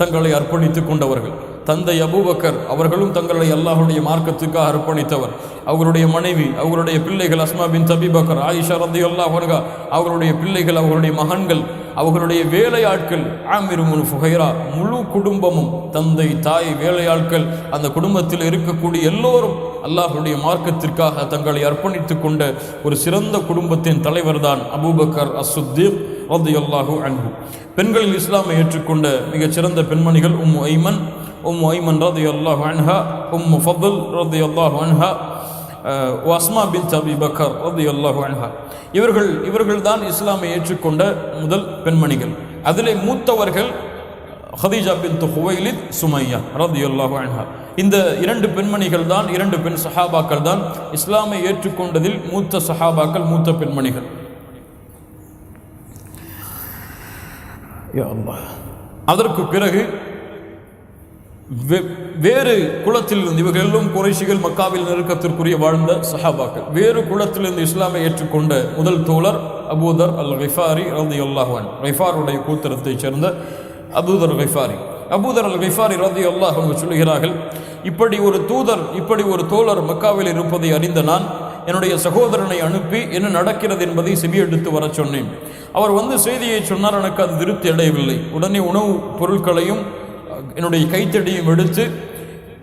S1: தங்களை அர்ப்பணித்துக் கொண்டவர்கள். தந்தை அபூபக்கர் அவர்களும் தங்களை அல்லாஹ்வுடைய மார்க்கத்துக்காக அர்ப்பணித்தவர். அவர்களுடைய மனைவி, அவர்களுடைய பிள்ளைகள் அஸ்மா பின்த் அபீ பக்கர், ஆயிஷா ரலியல்லாஹு அன்ஹா, அவர்களுடைய பிள்ளைகள், அவர்களுடைய மகன்கள், அவர்களுடைய வேலையாட்கள் ஆமிர் இப்னு ஃபுஹைரா, முழு குடும்பமும் தந்தை, தாய், வேலையாட்கள், அந்த குடும்பத்தில் இருக்கக்கூடிய எல்லோரும் அல்லாஹ்வுடைய மார்க்கத்திற்காக தங்களை அர்ப்பணித்துக் கொண்ட ஒரு சிறந்த குடும்பத்தின் தலைவர் தான் அபூபக்கர் அஸ்-சித்தீக் ரலியல்லாஹு அன்ஹு. பெண்களில் இஸ்லாமை ஏற்றுக்கொண்ட மிகச்சிறந்த பெண்மணிகள் உம்மு ஐமன் ரலியல்லாஹு அன்ஹா, உம்மு ஃபضல் ரலியல்லாஹு அன்ஹா, அஸ்மா பின்த் அபீ பக்கர் ரலியல்லாஹு அன்ஹா. இவர்கள் தான் இஸ்லாமை ஏற்றுக்கொண்ட முதல் பெண்மணிகள். அதிலே மூத்தவர்கள் ஹதீஜா பின்த் ஹுவைலித், சுமையா ரலியல்லாஹு அன்ஹா. இந்த இரண்டு பெண்மணிகள் தான், இரண்டு பெண் சஹாபாக்கள் தான் இஸ்லாமை ஏற்றுக்கொண்டதில் மூத்த சஹாபாக்கள், மூத்த பெண்மணிகள். யா அல்லாஹ். அதற்கு பிறகு வேறு குலத்திலிருந்து, இவர்கள் எல்லாம் குறைஷிகள், மக்காவில் நெருக்கத்திற்குரிய வாழ்ந்த சஹாபாக்கள். வேறு குலத்திலிருந்து இஸ்லாமை ஏற்றுக்கொண்ட முதல் தோழர் அபூதர் அல் கிஃபாரி ரலியல்லாஹு அன்ஹு. கிஃபாருடைய கூத்திரத்தைச் சேர்ந்த அபூதர் கிஃபாரி. அபூதர் அல் கிஃபாரி ரலியல்லாஹு அன்ஹு சொல்கிறார்கள், இப்படி ஒரு தூதர், இப்படி ஒரு தோழர் மக்காவில் இருப்பதை அறிந்த நான் என்னுடைய சகோதரனை அனுப்பி என்ன நடக்கிறது என்பதை செவியெடுத்து வர சொன்னேன். அவர் வந்து செய்தியை சொன்னார். எனக்கு அது திருப்தி அடையவில்லை. உடனே உணவுப் பொருட்களையும் என்னுடைய கைத்தடியும் எடுத்து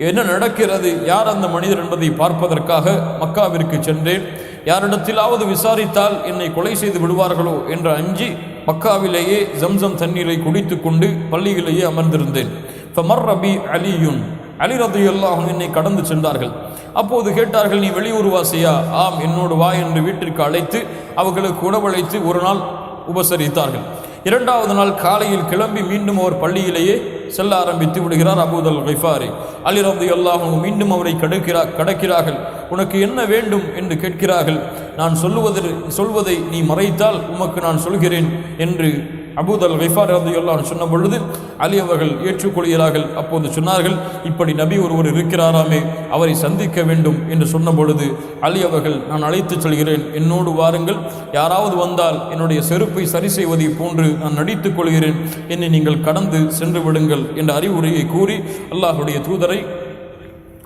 S1: என்ன நடக்கிறது, யார் அந்த மனிதர் என்பதை பார்ப்பதற்காக மக்காவிற்கு சென்றேன். யாரிடத்திலாவது விசாரித்தால் என்னை கொலை செய்து விடுவார்களோ என்ற அஞ்சி மக்காவிலேயே ஜம்சம் தண்ணீரை குடித்து கொண்டு பள்ளியிலேயே அமர்ந்திருந்தேன். ஃபமர்ர பி அலியுன், அலி ரலியல்லாஹு அன்ஹு என்னை கடந்து சென்றார்கள். அப்போது கேட்டார்கள், நீ வெளியூர்வாசியா? ஆம், என்னோடு வா என்று வீட்டிற்கு அழைத்து அவர்களுக்கு உணவளித்து ஒரு நாள் உபசரித்தார்கள். இரண்டாவது நாள் காலையில் கிளம்பி மீண்டும் அவர் பள்ளியிலேயே செல்ல ஆரம்பித்து விடுகிறார் அபூதல் கிஃபாரி. அலி ரலியல்லாஹு அன்ஹு மீண்டும் அவரை கடக்கிறார்கள். உனக்கு என்ன வேண்டும் என்று கேட்கிறார்கள். நான் சொல்வதை நீ மறைத்தால் உமக்கு நான் சொல்கிறேன் என்று அபூதல் கிஃபாரி ரலியல்லாஹு அன்ஹு சொன்ன பொழுது அலி அவர்கள் ஏற்றுக்கொள்கிறார்கள். அப்போது சொன்னார்கள், இப்படி நபி ஒருவர் இருக்கிறாராமே, அவரை சந்திக்க வேண்டும் என்று சொன்ன பொழுது அலி அவர்கள், நான் அழைத்துச் செல்கிறேன், என்னோடு வாருங்கள். யாராவது வந்தால் என்னுடைய செருப்பை சரி செய்வதை போன்று நான் நடித்துக் கொள்கிறேன், என்னை நீங்கள் கடந்து சென்று விடுங்கள் என்ற அறிவுரையை கூறி அல்லாஹ்வுடைய தூதரை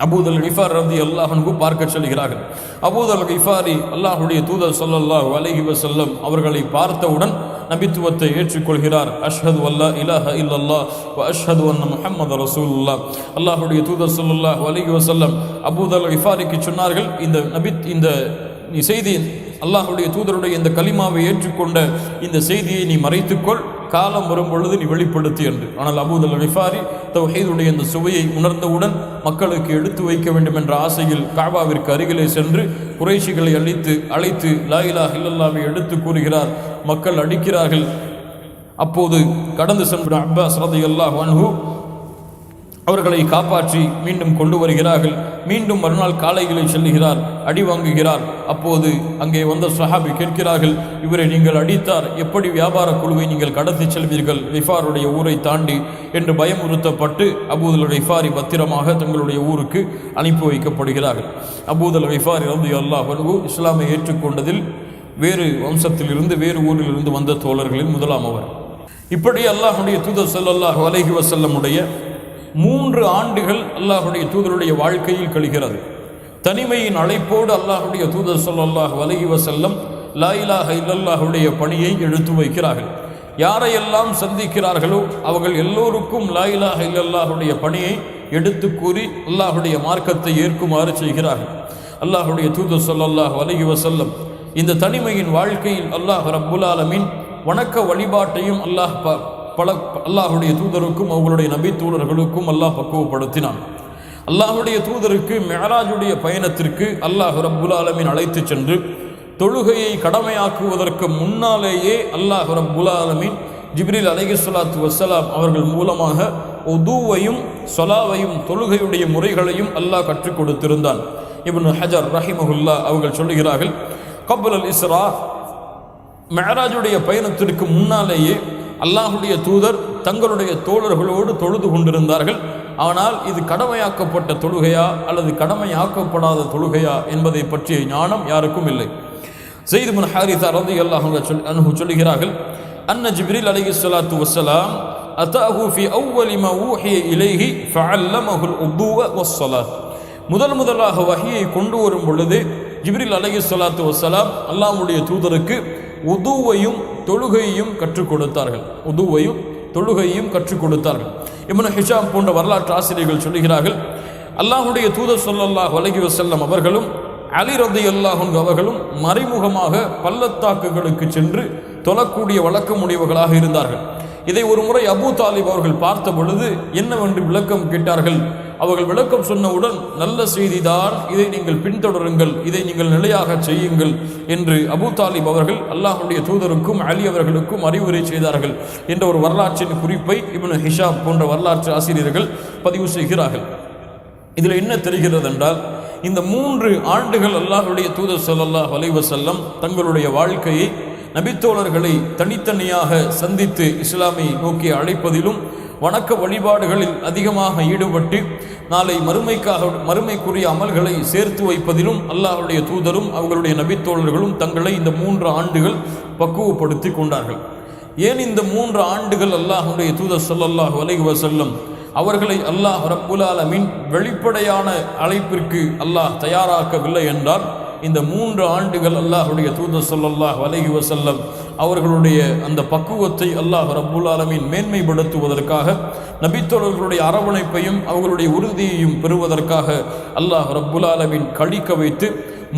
S1: அபூதல் கிஃபார் ரலியல்லாஹு அன்ஹு பார்க்க சொல்கிறார்கள். அபூதல் கிஃபாரி அல்லாஹ்வுடைய தூதர் ஸல்லல்லாஹு அலைஹி வஸல்லம் அவர்களை பார்த்தவுடன் நபித்துவத்தை ஏற்றுக்கொள்கிறார். அஷ்ஹது அல்லா இலாஹ இல்லல்லாஹ் வ அஷ்ஹது அன்ன முஹம்மது ரசூலுல்லாஹ். அல்லாஹ்வுடைய தூதர் ஸல்லல்லாஹு அலைஹி வஸல்லம் அபூதல் கிஃபாரிக்கு சொன்னார்கள், இந்த செய்தி, அல்லாஹ்வுடைய தூதருடைய இந்த கலிமாவை ஏற்றுக்கொண்ட இந்த செய்தியை நீ மறைத்துக்கொள், காலம் வரும் பொழுது நீ வெளிப்படுத்தி என்று. ஆனால் அபூதல் கிஃபாரி தௌஹீதுடைய இந்த சுவையை உணர்ந்தவுடன் மக்களுக்கு எடுத்து வைக்க வேண்டும் என்ற ஆசையில் காபாவிற்கு அருகிலே சென்று குறைஷிகளை அழைத்து லா இலாஹ இல்லல்லாஹ்வை எடுத்து கூறுகிறார். மக்கள் அடிக்கிறார்கள். அப்போது கடந்து சென்ற அப்பாஸ் ரலியல்லாஹு அன்ஹு அவர்களை காப்பாற்றி மீண்டும் கொண்டு வருகிறார்கள். மீண்டும் மறுநாள் காலைகளை செல்லுகிறார், அடி வாங்குகிறார். அப்போது அங்கே வந்த சஹாபி கேட்கிறார்கள், இவரை நீங்கள் அடித்தார், எப்படி வியாபார குழுவை நீங்கள் கடத்தி செல்வீர்கள் கிஃபாருடைய ஊரை தாண்டி என்று பயமுறுத்தப்பட்டு அபூதல் கிஃபாரி பத்திரமாக தங்களுடைய ஊருக்கு அனுப்பி வைக்கப்படுகிறார்கள். அபூதல் கிஃபாரி ரலியல்லாஹு அன்ஹு இஸ்லாமை ஏற்றுக்கொண்டதில் வேறு வம்சத்திலிருந்து, வேறு ஊரிலிருந்து வந்த தோழர்களில் முதலாம் அவர். இப்படி அல்லாஹ்வுடைய தூதர் ஸல்லல்லாஹு அலைஹி வஸல்லமுடைய 3 ஆண்டுகள் அல்லாஹ்வுடைய தூதருடைய வாழ்க்கையில் கழிகிறது. தனிமையின் அழைப்போடு அல்லாஹ்வுடைய தூதர் ஸல்லல்லாஹு அலைஹி வஸல்லம் லா இலாஹ இல்லல்லாஹ்வுடைய பணியை எடுத்து வைக்கிறார்கள். யாரையெல்லாம் சந்திக்கிறார்களோ அவர்கள் எல்லோருக்கும் லா இலாஹ இல்லல்லாஹ்வுடைய பணியை எடுத்து கூறி அல்லாஹ்வுடைய மார்க்கத்தை ஏற்குமாறு செய்கிறார்கள். அல்லாஹ்வுடைய தூதர் ஸல்லல்லாஹு அலைஹி வஸல்லம் இந்த தனிமையின் வாழ்க்கையில் அல்லாஹ் ரப்புல் ஆலமீன் வணக்க வழிபாட்டையும் அல்லாஹ்வுடைய தூதருக்கும் அவர்களுடைய நபி தூதர்களுக்கும் அல்லாஹ் பக்குவப்படுத்தினான். அல்லாஹ்வுடைய தூதருக்கு மிஅராஜுடைய பயணத்திற்கு அல்லாஹ் ரப்புல் ஆலமீன் அழைத்து சென்று தொழுகையை கடமையாக்குவதற்கு முன்னாலேயே அல்லாஹ் ரப்புல் ஆலமீன் ஜிப்ரீல் அலைஹிஸ்ஸலாத்து வஸ்ஸலாம் அவர்கள் மூலமாக உதுவையும் சொலாவையும் தொழுகையுடைய முறைகளையும் அல்லாஹ் கற்றுக் கொடுத்திருந்தான். இப்னு ஹஜர் ரஹிமஹுல்லா அவர்கள் சொல்லுகிறார்கள், கப்ல் அல் இஸ்ரா மெஹராஜுடைய பயணத்திற்கு முன்னாலேயே அல்லாஹுடைய தூதர் தங்களுடைய தோழர்களோடு தொழுது கொண்டிருந்தார்கள். ஆனால் இது கடமையாக்கப்பட்ட தொழுகையா அல்லது கடமையாக்கப்படாத தொழுகையா என்பதை பற்றிய ஞானம் யாருக்கும் இல்லை. ஸைத் இப்னு ஹாரிஸா ரலியல்லாஹு அன்ஹு சொல்லுகிறார்கள், அன்ன ஜிப்ரீல் அலைஹிஸ்ஸலாத்து வஸ்ஸலாம் அதாஹு ஃபி அவ்வலி மா ஊஹிய இலைஹி ஃபஅல்லமஹுல் உதுவ வஸ்ஸலாத். முதலாக வஹியை கொண்டு வரும் பொழுது ஜிப்ரீல் அலைஹிஸ்ஸலாத்து வஸ்ஸலாம் அல்லாஹ்வுடைய தூதருக்கு உதுவையும் தொழுகையையும் கற்றுக் கொடுத்தார்கள். உதுவையும் தொழுகையையும் கற்றுக் கொடுத்தார்கள். இப்னு ஹிஷாம் போன்ற வரலாற்று ஆசிரியர்கள் சொல்லுகிறார்கள், அல்லாஹ்வுடைய தூதர் ஸல்லல்லாஹு அலைஹி வஸல்லம் அவர்களும் அலி ரலியல்லாஹு அன்ஹு அவர்களும் மறைமுகமாக பள்ளத்தாக்குகளுக்கு சென்று தொழக்கூடிய வழக்கமுடையவர்களாக இருந்தார்கள். இதை ஒரு முறை அபூ தாலிப் அவர்கள் பார்த்த பொழுது என்னவென்று விளக்கம் கேட்டார்கள். அவர்கள் விளக்கம் சொன்னவுடன், நல்ல செய்திதான், இதை நீங்கள் பின்தொடருங்கள், இதை நீங்கள் நிலையாக செய்யுங்கள் என்று அபூ தாலிப் அவர்கள் அல்லாஹ்வுடைய தூதருக்கும் அலி அவர்களுக்கும் அறிவுரை செய்தார்கள் என்ற ஒரு வரலாற்றின் குறிப்பை இப்னு ஹிஷாம் போன்ற வரலாற்று ஆசிரியர்கள் பதிவு செய்கிறார்கள். இதில் என்ன தெரிகிறது என்றால், இந்த 3 ஆண்டுகள் அல்லாஹ்வுடைய தூதர் ஸல்லல்லாஹு அலைஹி வஸல்லம் தங்களுடைய வாழ்க்கையை நபித்தோழர்களை தனித்தனியாக சந்தித்து இஸ்லாமை நோக்கி அழைப்பதிலும் வணக்க வழிபாடுகளில் அதிகமாக ஈடுபட்டு நாளை மறுமைக்குரிய அமல்களை சேர்த்து வைப்பதிலும் அல்லாஹ்வுடைய தூதரும் அவர்களுடைய நபித்தோழர்களும் தங்களை இந்த 3 ஆண்டுகள் பக்குவப்படுத்தி கொண்டார்கள். ஏன் இந்த 3 ஆண்டுகள் அல்லாஹ்வுடைய தூதர் ஸல்லல்லாஹு அலைஹி வஸல்லம் அவர்களை அல்லாஹ் ரப்புல் ஆலமீன் வெளிப்படையான அழைப்பிற்கு அல்லாஹ் தயாராக்கவில்லை என்றால், இந்த 3 ஆண்டுகள் அல்லாஹ்வுடைய தூதர் ஸல்லல்லாஹு அலைஹி வஸல்லம் அவர்களுடைய அந்த பக்குவத்தை அல்லாஹ் ரப்புல் ஆலமீன் மேன்மைப்படுத்துவதற்காக, நபித்தோழர்களுடைய அரவணைப்பையும் அவர்களுடைய உறுதியையும் பெறுவதற்காக அல்லாஹ் ரப்புல் ஆலமீன் கழிக்க வைத்து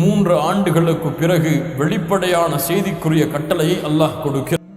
S1: 3 ஆண்டுகளுக்கு பிறகு வெளிப்படையான செய்திக்குரிய கட்டளையை அல்லாஹ் கொடுக்கிறார்.